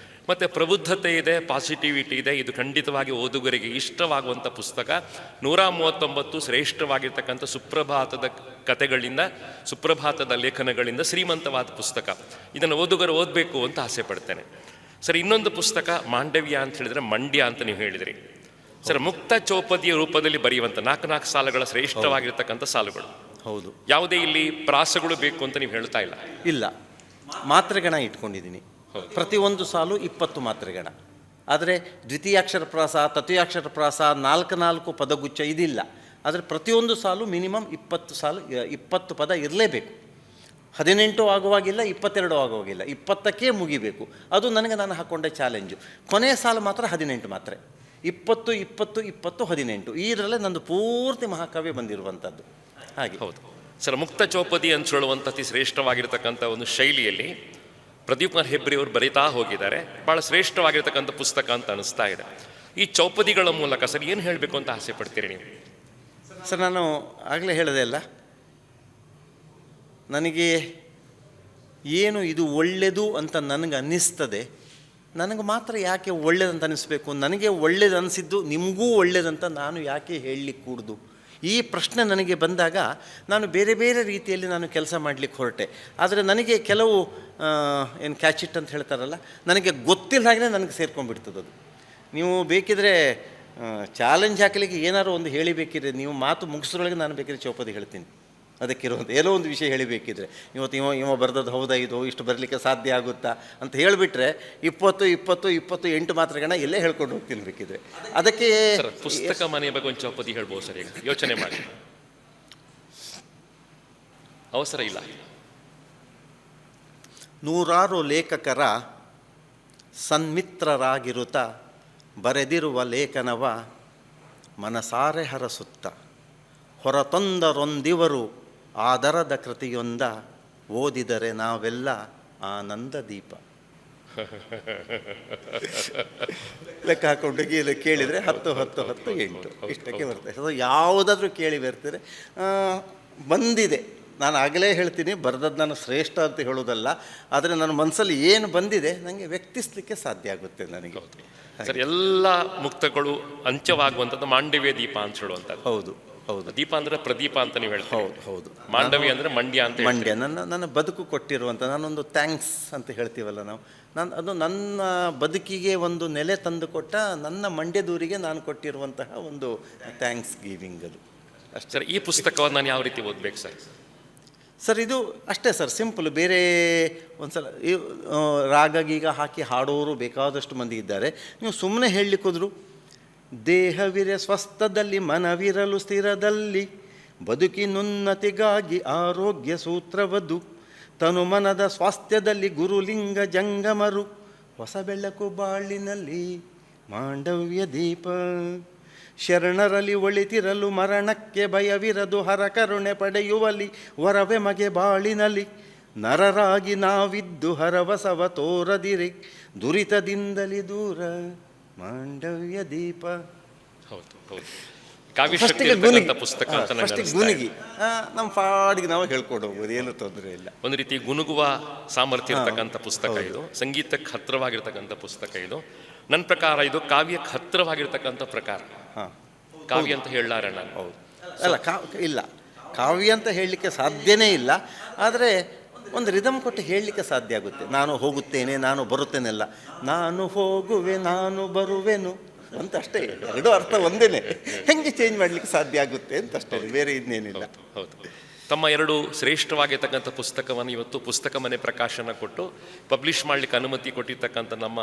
ಮತ್ತು ಪ್ರಬುದ್ಧತೆ ಇದೆ, ಪಾಸಿಟಿವಿಟಿ ಇದೆ. ಇದು ಖಂಡಿತವಾಗಿ ಓದುಗರಿಗೆ ಇಷ್ಟವಾಗುವಂಥ ಪುಸ್ತಕ. 139 ಶ್ರೇಷ್ಠವಾಗಿರ್ತಕ್ಕಂಥ ಸುಪ್ರಭಾತದ ಕಥೆಗಳಿಂದ, ಸುಪ್ರಭಾತದ ಲೇಖನಗಳಿಂದ ಶ್ರೀಮಂತವಾದ ಪುಸ್ತಕ. ಇದನ್ನು ಓದುಗರು ಓದಬೇಕು ಅಂತ ಆಸೆ ಪಡ್ತೇನೆ. ಸರ್, ಇನ್ನೊಂದು ಪುಸ್ತಕ ಮಾಂಡವ್ಯ ಅಂತ ಹೇಳಿದರೆ ಮಂಡ್ಯ ಅಂತ ನೀವು ಹೇಳಿದಿರಿ ಸರ್. ಮುಕ್ತ ಚೌಪದಿಯ ರೂಪದಲ್ಲಿ ಬರೆಯುವಂಥ 4 ಸಾಲುಗಳ ಶ್ರೇಷ್ಠವಾಗಿರ್ತಕ್ಕಂಥ ಸಾಲುಗಳು. ಹೌದು. ಯಾವುದೇ ಇಲ್ಲಿ ಪ್ರಾಸಗಳು ಬೇಕು ಅಂತ ನೀವು ಹೇಳ್ತಾ ಇಲ್ಲ? ಇಲ್ಲ, ಮಾತ್ರೆಗಣ ಇಟ್ಕೊಂಡಿದ್ದೀನಿ. ಪ್ರತಿಯೊಂದು ಸಾಲು 20 ಮಾತ್ರೆಗಣ. ಆದರೆ ದ್ವಿತೀಯಾಕ್ಷರ ಪ್ರಾಸ, ತೃತೀಯಾಕ್ಷರ ಪ್ರಾಸ, 4 ಪದಗುಚ್ಛ ಇದಿಲ್ಲ. ಆದರೆ ಪ್ರತಿಯೊಂದು ಸಾಲು ಮಿನಿಮಮ್ 20 ಪದ ಇರಲೇಬೇಕು. 18 ಆಗುವಾಗಿಲ್ಲ, 22 ಆಗುವಾಗಿಲ್ಲ, 20ಕ್ಕೆ ಮುಗಿಬೇಕು. ಅದು ನನಗೆ ನಾನು ಹಾಕ್ಕೊಂಡೆ ಚಾಲೆಂಜು. ಕೊನೆಯ ಸಾಲು ಮಾತ್ರ 18 ಮಾತ್ರ, 20, 20, 20, 18 ಇದರಲ್ಲೇ ನಂದು ಪೂರ್ತಿ ಮಹಾಕಾವ್ಯ ಬಂದಿರುವಂಥದ್ದು. ಹಾಗೆ ಹೌದು ಸರ್, ಮುಕ್ತ ಚೌಪದಿ ಅಂತ ಹೇಳುವಂಥ ಅತಿ ಶ್ರೇಷ್ಠವಾಗಿರ್ತಕ್ಕಂಥ ಒಂದು ಶೈಲಿಯಲ್ಲಿ ಪ್ರದೀಪ್ ಕುಮಾರ್ ಹೆಬ್ರಿ ಅವರು ಬರೀತಾ ಹೋಗಿದ್ದಾರೆ. ಭಾಳ ಶ್ರೇಷ್ಠವಾಗಿರ್ತಕ್ಕಂಥ ಪುಸ್ತಕ ಅಂತ ಅನಿಸ್ತಾ ಇದೆ. ಈ ಚೌಪದಿಗಳ ಮೂಲಕ ಸರ್ ಏನು ಹೇಳಬೇಕು ಅಂತ ಆಸೆ ಪಡ್ತೀರಿ ನೀವು? ಸರ್, ನಾನು ಆಗಲೇ ಹೇಳಿದೆ ಅಲ್ಲ, ನನಗೆ ಏನು ಇದು ಒಳ್ಳೆಯದು ಅಂತ ನನಗೆ ಅನ್ನಿಸ್ತದೆ, ನನಗೆ ಮಾತ್ರ ಯಾಕೆ ಒಳ್ಳೇದಂತ ಅನ್ನಿಸ್ಬೇಕು? ನನಗೆ ಒಳ್ಳೇದು ಅನಿಸಿದ್ದು ನಿಮಗೂ ಒಳ್ಳೇದಂತ ನಾನು ಯಾಕೆ ಹೇಳಲಿಕ್ಕೆ ಕೂಡ್ದು? ಈ ಪ್ರಶ್ನೆ ನನಗೆ ಬಂದಾಗ ನಾನು ಬೇರೆ ಬೇರೆ ರೀತಿಯಲ್ಲಿ ನಾನು ಕೆಲಸ ಮಾಡಲಿಕ್ಕೆ ಹೊರಟೆ. ಆದರೆ ನನಗೆ ಕೆಲವು ಏನು ಕ್ಯಾಚ್ ಇಟ್ ಅಂತ ಹೇಳ್ತಾರಲ್ಲ, ನನಗೆ ಗೊತ್ತಿಲ್ಲ ಹಾಗೆ ನನಗೆ ಸೇರ್ಕೊಂಡ್ಬಿಡ್ತದೆ ಅದು. ನೀವು ಬೇಕಿದ್ರೆ ಚಾಲೆಂಜ್ ಹಾಕಲಿಕ್ಕೆ ಏನಾದ್ರು ಒಂದು ಹೇಳಿಬೇಕಿದ್ರೆ, ನೀವು ಮಾತು ಮುಗಿಸೋದ್ರೊಳಗೆ ನಾನು ಬೇಕಿದ್ರೆ ಚೌಪದಿ ಹೇಳ್ತೀನಿ. ಅದಕ್ಕಿರುವಂಥ ಏನೋ ಒಂದು ವಿಷಯ ಹೇಳಿಬೇಕಿದ್ರೆ, ಇವತ್ತು ಇವ ಬರೆದದ್ದು ಹೌದಾ, ಇದು ಇಷ್ಟು ಬರಲಿಕ್ಕೆ ಸಾಧ್ಯ ಆಗುತ್ತಾ ಅಂತ ಹೇಳಿಬಿಟ್ರೆ 20, 20, 28 ಮಾತ್ರಗಣ ಎಲ್ಲೇ ಹೇಳ್ಕೊಂಡು ಹೋಗ್ತೀನಿ ಬೇಕಿದ್ರೆ. ಅದಕ್ಕೆ ಪುಸ್ತಕ ಮನೆ ಬಗ್ಗೆ ಒಂದು ಚೌಪದಿ ಹೇಳ್ಬೋದು ಸರ್. ಈಗ ಯೋಚನೆ ಮಾಡಿ, ಅವಸರ ಇಲ್ಲ. 100 ಲೇಖಕರ ಸನ್ಮಿತ್ರರಾಗಿರುತ್ತ ಬರೆದಿರುವ ಲೇಖನವ ಮನಸಾರೆ ಹರಸುತ್ತ ಹೊರತಂದರೊಂದಿವರು ಆದರದ ಕೃತಿಯೊಂದ ಓದಿದರೆ ನಾವೆಲ್ಲ ಆನಂದ ದೀಪ. ಲೆಕ್ಕ ಹಾಕೊಂಡು ಕೇಳಿದರೆ 10, 10, 10, 8 ಇಷ್ಟಕ್ಕೆ ಬರ್ತದೆ. ಸೊ ಯಾವುದಾದ್ರೂ ಕೇಳಿ ಬರ್ತಾರೆ. ಬಂದಿದೆ, ನಾನು ಆಗಲೇ ಹೇಳ್ತೀನಿ, ಬರೆದದ್ದು ನಾನು ಶ್ರೇಷ್ಠ ಅಂತ ಹೇಳೋದಲ್ಲ, ಆದರೆ ನನ್ನ ಮನಸ್ಸಲ್ಲಿ ಏನು ಬಂದಿದೆ ನನಗೆ ವ್ಯಕ್ತಿಸಲಿಕ್ಕೆ ಸಾಧ್ಯ ಆಗುತ್ತೆ ನನಗೆ. ಸರ್, ಎಲ್ಲ ಮುಕ್ತಗಳು ಅಂತ್ಯವಾಗುವಂಥದ್ದು ಮಾಂಡವ್ಯ ದೀಪ ಅಂತ ಹೇಳುವಂಥದ್ದು. ಹೌದು ಹೌದು. ದೀಪ ಅಂದರೆ ಪ್ರದೀಪ ಅಂತ ನೀವು ಹೇಳ್ತೀವಿ. ಹೌದು ಹೌದು. ಮಾಂಡವ್ಯ ಅಂದರೆ ಮಂಡ್ಯ ಅಂತ. ಮಂಡ್ಯ ನನ್ನ ಬದುಕು ಕೊಟ್ಟಿರುವಂಥ, ನಾನೊಂದು ಥ್ಯಾಂಕ್ಸ್ ಅಂತ ಹೇಳ್ತೀವಲ್ಲ ನಾವು, ಅದು ನನ್ನ ಬದುಕಿಗೆ ಒಂದು ನೆಲೆ ತಂದು ಕೊಟ್ಟ ನನ್ನ ಮಂಡ್ಯದೂರಿಗೆ ನಾನು ಕೊಟ್ಟಿರುವಂತಹ ಒಂದು ಥ್ಯಾಂಕ್ಸ್ ಗಿವಿಂಗ್ ಅದು ಅಷ್ಟೇ. ಸರ್, ಈ ಪುಸ್ತಕವನ್ನು ನಾನು ಯಾವ ರೀತಿ ಓದಬೇಕು ಸರ್? ಸರ್, ಇದು ಅಷ್ಟೇ ಸರ್, ಸಿಂಪಲ್. ಬೇರೆ ಒಂದು ಸಲ ರಾಗ ಗೀಗ ಹಾಕಿ ಹಾಡೋರು ಬೇಕಾದಷ್ಟು ಮಂದಿ ಇದ್ದಾರೆ. ನೀವು ಸುಮ್ಮನೆ ಹೇಳಲಿಕ್ಕೋದ್ರು, ದೇಹವಿರೆ ಸ್ವಸ್ಥದಲ್ಲಿ ಮನವಿರಲು ಸ್ಥಿರದಲ್ಲಿ ಬದುಕಿನುನ್ನತಿಗಾಗಿ ಆರೋಗ್ಯ ಸೂತ್ರವದು ತನು ಮನದ ಸ್ವಾಸ್ಥ್ಯದಲ್ಲಿ ಗುರುಲಿಂಗ ಜಂಗಮರು ಹೊಸ ಬೆಳಕು ಬಾಳಿನಲ್ಲಿ ಮಾಂಡವ್ಯ ದೀಪ ಶರಣರಲ್ಲಿ ಒಳಿತಿರಲು ಮರಣಕ್ಕೆ ಭಯವಿರದು ಹರ ಕರುಣೆ ಪಡೆಯುವಲಿ ವರವೆ ಮಗೆ ಬಾಳಿನಲ್ಲಿ ನರರಾಗಿ ನಾವಿದ್ದು ಹರವಸವ ತೋರದಿರಿ ದುರಿತದಿಂದಲಿ ದೂರ ಮಾಂಡವ್ಯ ದೀಪ. ಹೌದು ಹೌದು. ಕಾವ್ಯಶಕ್ತಿ ಪುಸ್ತಕ ಅಂತ ಗುನುಗಿ ನಮ್ಮ ಪಾಡಿಗೆ ನಾವು ಹೇಳ್ಕೊಂಡು ಹೋಗ್ಬೋದು, ಏನು ತೊಂದರೆ ಇಲ್ಲ. ಒಂದು ರೀತಿ ಗುನುಗುವ ಸಾಮರ್ಥ್ಯ ಇರ್ತಕ್ಕಂಥ ಪುಸ್ತಕ ಇದು. ಸಂಗೀತಕ್ಕೆ ಹತ್ತಿರವಾಗಿರ್ತಕ್ಕಂಥ ಪುಸ್ತಕ ಇದು. ನನ್ನ ಪ್ರಕಾರ ಇದು ಕಾವ್ಯಕ್ಕೆ ಹತ್ತಿರವಾಗಿರ್ತಕ್ಕಂಥ ಪ್ರಕಾರ. ಕಾವ್ಯ ಅಂತ ಹೇಳಲಾರೆ ನಾನು. ಹೌದು, ಅಲ್ಲ ಇಲ್ಲ, ಕಾವ್ಯ ಅಂತ ಹೇಳಲಿಕ್ಕೆ ಸಾಧ್ಯನೇ ಇಲ್ಲ. ಆದರೆ ಒಂದು ರಿದಮ್ ಕೊಟ್ಟು ಹೇಳಲಿಕ್ಕೆ ಸಾಧ್ಯ ಆಗುತ್ತೆ. ನಾನು ಹೋಗುತ್ತೇನೆ, ನಾನು ಬರುತ್ತೇನೆಲ್ಲ, ನಾನು ಹೋಗುವೆ, ನಾನು ಬರುವೆನು ಅಂತ ಅಷ್ಟೇ. ಎರಡು ಅರ್ಥ ಒಂದೇನೆ, ಹೆಂಗೆ ಚೇಂಜ್ ಮಾಡಲಿಕ್ಕೆ ಸಾಧ್ಯ ಆಗುತ್ತೆ ಅಂತ ಅಷ್ಟೇ, ಬೇರೆ ಇನ್ನೇನಿಲ್ಲ. ಹೌದು. ತಮ್ಮ 2 ಶ್ರೇಷ್ಠವಾಗಿರ್ತಕ್ಕಂಥ ಪುಸ್ತಕವನ್ನು ಇವತ್ತು ಪುಸ್ತಕ ಮನೆ ಪ್ರಕಾಶನ ಕೊಟ್ಟು ಪಬ್ಲಿಷ್ ಮಾಡಲಿಕ್ಕೆ ಅನುಮತಿ ಕೊಟ್ಟಿರ್ತಕ್ಕಂಥ ನಮ್ಮ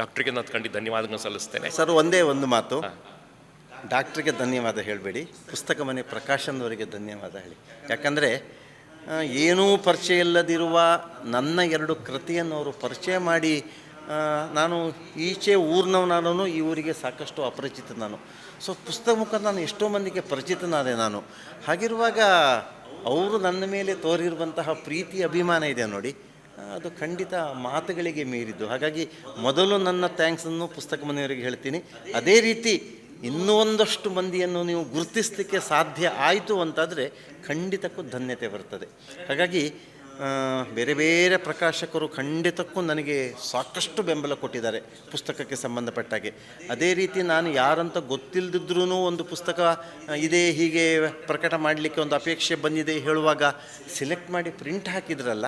ಡಾಕ್ಟ್ರಿಗೆ ನಾನು ಕಂಡು ಧನ್ಯವಾದಗಳನ್ನು ಸಲ್ಲಿಸ್ತೇನೆ. ಸರ್, ಒಂದೇ ಒಂದು ಮಾತು, ಡಾಕ್ಟ್ರಿಗೆ ಧನ್ಯವಾದ ಹೇಳಬೇಡಿ, ಪುಸ್ತಕ ಮನೆ ಪ್ರಕಾಶನದವರಿಗೆ ಧನ್ಯವಾದ ಹೇಳಿ. ಯಾಕಂದರೆ ಏನೂ ಪರಿಚಯ ಇಲ್ಲದಿರುವ ನನ್ನ 2 ಕೃತಿಯನ್ನು ಅವರು ಪರಿಚಯ ಮಾಡಿ, ನಾನು ಈಚೆ ಊರಿನವನಾನು, ಈ ಊರಿಗೆ ಸಾಕಷ್ಟು ಅಪರಿಚಿತ ನಾನು. ಸೊ ಪುಸ್ತಕ ಮುಖಾಂತರ ನಾನು ಎಷ್ಟೋ ಮಂದಿಗೆ ಪರಿಚಿತನಾದೆ ನಾನು. ಹಾಗಿರುವಾಗ ಅವರು ನನ್ನ ಮೇಲೆ ತೋರಿರುವಂತಹ ಪ್ರೀತಿ ಅಭಿಮಾನ ಇದೆ ನೋಡಿ, ಅದು ಖಂಡಿತ ಮಾತುಗಳಿಗೆ ಮೀರಿದ್ದು. ಹಾಗಾಗಿ ಮೊದಲು ನನ್ನ ಥ್ಯಾಂಕ್ಸನ್ನು ಪುಸ್ತಕ ಮನೆಯವರಿಗೆ ಹೇಳ್ತೀನಿ. ಅದೇ ರೀತಿ ಇನ್ನೂ ಒಂದಷ್ಟು ಮಂದಿಯನ್ನು ನೀವು ಗುರುತಿಸಲಿಕ್ಕೆ ಸಾಧ್ಯ ಆಯಿತು ಅಂತಾದರೆ ಖಂಡಿತಕ್ಕೂ ಧನ್ಯತೆ ಬರ್ತದೆ. ಹಾಗಾಗಿ ಬೇರೆ ಬೇರೆ ಪ್ರಕಾಶಕರು ಖಂಡಿತಕ್ಕೂ ನನಗೆ ಸಾಕಷ್ಟು ಬೆಂಬಲ ಕೊಟ್ಟಿದ್ದಾರೆ ಪುಸ್ತಕಕ್ಕೆ ಸಂಬಂಧಪಟ್ಟಾಗೆ. ಅದೇ ರೀತಿ ನಾನು ಯಾರಂತ ಗೊತ್ತಿಲ್ಲದಿದ್ರೂ ಒಂದು ಪುಸ್ತಕ ಇದೆ ಹೀಗೆ ಪ್ರಕಟ ಮಾಡಲಿಕ್ಕೆ ಒಂದು ಅಪೇಕ್ಷೆ ಬಂದಿದೆ ಹೇಳುವಾಗ ಸಿಲೆಕ್ಟ್ ಮಾಡಿ ಪ್ರಿಂಟ್ ಹಾಕಿದ್ರಲ್ಲ,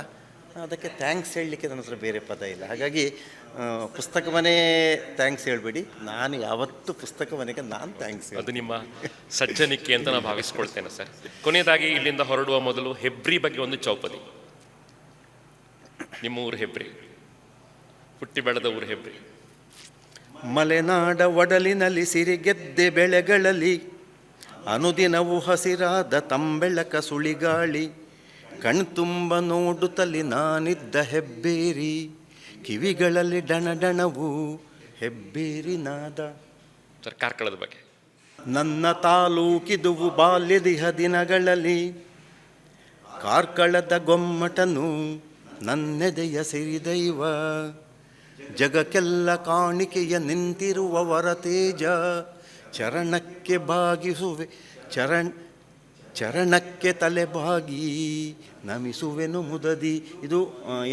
ಅದಕ್ಕೆ ಥ್ಯಾಂಕ್ಸ್ ಹೇಳಲಿಕ್ಕೆ ನನ್ನ ಹತ್ರ ಬೇರೆ ಪದ ಇಲ್ಲ. ಹಾಗಾಗಿ ಪುಸ್ತಕ ಮನೆ ಥ್ಯಾಂಕ್ಸ್ ಹೇಳಬೇಡಿ, ನಾನು ಯಾವತ್ತೂ ಪುಸ್ತಕ ಮನೆಗೆ ನಾನು ಥ್ಯಾಂಕ್ಸ್. ಅದು ನಿಮ್ಮ ಸಜ್ಜನಿಕೆ ಅಂತ ನಾನು ಭಾವಿಸ್ಕೊಳ್ತೇನೆ ಸರ್. ಕೊನೆಯದಾಗಿ ಇಲ್ಲಿಂದ ಹೊರಡುವ ಮೊದಲು ಹೆಬ್ರಿ ಬಗ್ಗೆ ಒಂದು ಚೌಪದಿ. ನಿಮ್ಮ ಊರು ಹೆಬ್ರಿ, ಹುಟ್ಟಿ ಬೆಳೆದ ಊರು ಹೆಬ್ರಿ. ಮಲೆನಾಡ ಒಡಲಿನಲ್ಲಿ ಸಿರಿಗೆದ್ದೆ ಬೆಳೆಗಳಲ್ಲಿ ಅನುದಿನವೂ ಹಸಿರಾದ ತಂಬೆಳಕ ಸುಳಿಗಾಳಿ ಕಣ್ತುಂಬ ನೋಡುತ್ತಲಿ ನಾನಿದ್ದ ಹೆಬ್ಬೇರಿ ಕಿವಿಗಳಲ್ಲಿ ಡಣಡಣವು ಹೆಬ್ಬೇರಿ ನಾದ. ಸರ್, ಕಾರ್ಕಳದ ಬಗ್ಗೆ. ನನ್ನ ತಾಲೂಕಿದುವು ಬಾಲ್ಯದಿಹ ದಿನಗಳಲ್ಲಿ ಕಾರ್ಕಳದ ಗೊಮ್ಮಟನು ನನ್ನೆದೆಯ ಸಿರಿದೈವ ಜಗಕ್ಕೆಲ್ಲ ಕಾಣಿಕೆಯ ನಿಂತಿರುವವರ ತೇಜ ಚರಣಕ್ಕೆ ಬಾಗಿಸುವೆ ಚರಣಕ್ಕೆ ತಲೆ ಬಾಗಿ ನಮಿಸುವೆನು ಮುದದಿ. ಇದು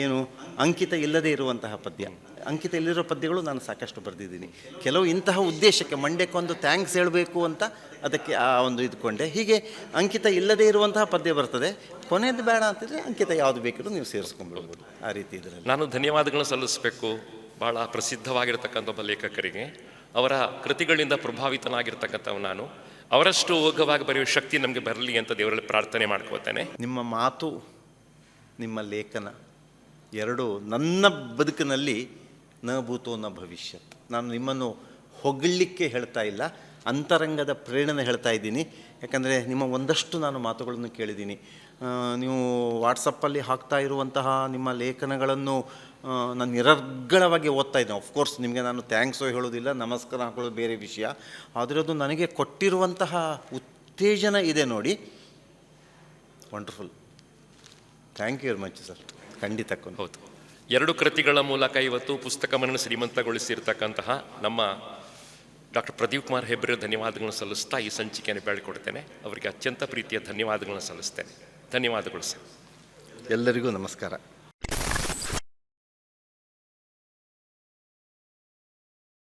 ಏನು ಅಂಕಿತ ಇಲ್ಲದೇ ಇರುವಂತಹ ಪದ್ಯ. ಅಂಕಿತ ಇಲ್ಲಿರೋ ಪದ್ಯಗಳು ನಾನು ಸಾಕಷ್ಟು ಬರೆದಿದ್ದೀನಿ. ಕೆಲವು ಇಂತಹ ಉದ್ದೇಶಕ್ಕೆ ಮಂಡ್ಯಕ್ಕೊಂದು ಥ್ಯಾಂಕ್ಸ್ ಹೇಳಬೇಕು ಅಂತ ಅದಕ್ಕೆ ಆ ಒಂದು ಇದ್ಕೊಂಡೆ. ಹೀಗೆ ಅಂಕಿತ ಇಲ್ಲದೇ ಇರುವಂತಹ ಪದ್ಯ ಬರ್ತದೆ. ಕೊನೆಯದು ಬೇಡ ಅಂತಿದ್ರೆ ಅಂಕಿತ ಯಾವುದು ಬೇಕಿದ್ರು ನೀವು ಸೇರಿಸ್ಕೊಂಡ್ಬಿಡ್ಬೋದು. ಆ ರೀತಿ ಇದರಲ್ಲಿ ನಾನು ಧನ್ಯವಾದಗಳನ್ನು ಸಲ್ಲಿಸಬೇಕು ಭಾಳ ಪ್ರಸಿದ್ಧವಾಗಿರ್ತಕ್ಕಂಥ ಒಬ್ಬ ಲೇಖಕರಿಗೆ. ಅವರ ಕೃತಿಗಳಿಂದ ಪ್ರಭಾವಿತನಾಗಿರ್ತಕ್ಕಂಥವು ನಾನು. ಅವರಷ್ಟು ಓಘವಾಗಿ ಬರೆಯುವ ಶಕ್ತಿ ನಮಗೆ ಬರಲಿ ಅಂತ ದೇವರಲ್ಲಿ ಪ್ರಾರ್ಥನೆ ಮಾಡ್ಕೋತೇನೆ. ನಿಮ್ಮ ಮಾತು, ನಿಮ್ಮ ಲೇಖನ ಎರಡು ನನ್ನ ಬದುಕಿನಲ್ಲಿ ನ ಭೂತೋ ನ ಭವಿಷ್ಯತ್. ನಾನು ನಿಮ್ಮನ್ನು ಹೊಗಳಲಿಕ್ಕೆ ಹೇಳ್ತಾ ಇಲ್ಲ, ಅಂತರಂಗದ ಪ್ರೇರಣೆ ಹೇಳ್ತಾ ಇದ್ದೀನಿ. ಯಾಕಂದರೆ ನಿಮ್ಮ ಒಂದಷ್ಟು ನಾನು ಮಾತುಗಳನ್ನು ಕೇಳಿದ್ದೀನಿ. ನೀವು ವಾಟ್ಸಪ್ಪಲ್ಲಿ ಹಾಕ್ತಾ ಇರುವಂತಹ ನಿಮ್ಮ ಲೇಖನಗಳನ್ನು ನಾನು ನಿರರ್ಗಳವಾಗಿ ಓದ್ತಾ ಇದ್ದೀನಿ. ಆಫ್ಕೋರ್ಸ್ ನಿಮಗೆ ನಾನು ಥ್ಯಾಂಕ್ಸು ಹೇಳೋದಿಲ್ಲ, ನಮಸ್ಕಾರ ಹಾಕೊಳ್ಳೋದು ಬೇರೆ ವಿಷಯ. ಆದರೆ ಅದು ನನಗೆ ಕೊಟ್ಟಿರುವಂತಹ ಉತ್ತೇಜನ ಇದೆ ನೋಡಿ, wonderful. Thank you very much sir. ಖಂಡಿತಕ್ಕೂ ಹೌದು. 2 ಕೃತಿಗಳ ಮೂಲಕ ಇವತ್ತು ಪುಸ್ತಕವನ್ನು ಶ್ರೀಮಂತಗೊಳಿಸಿರ್ತಕ್ಕಂತಹ ನಮ್ಮ ಡಾಕ್ಟರ್ ಪ್ರದೀಪ್ ಕುಮಾರ್ ಹೆಬ್ರಿ ಧನ್ಯವಾದಗಳನ್ನು ಸಲ್ಲಿಸ್ತಾ ಈ ಸಂಚಿಕೆಯನ್ನು ಬೆಳೆಕೊಡ್ತೇನೆ. ಅವರಿಗೆ ಅತ್ಯಂತ ಪ್ರೀತಿಯ ಧನ್ಯವಾದಗಳನ್ನು ಸಲ್ಲಿಸ್ತೇನೆ. ಧನ್ಯವಾದಗಳು ಸರ್. ಎಲ್ಲರಿಗೂ ನಮಸ್ಕಾರ.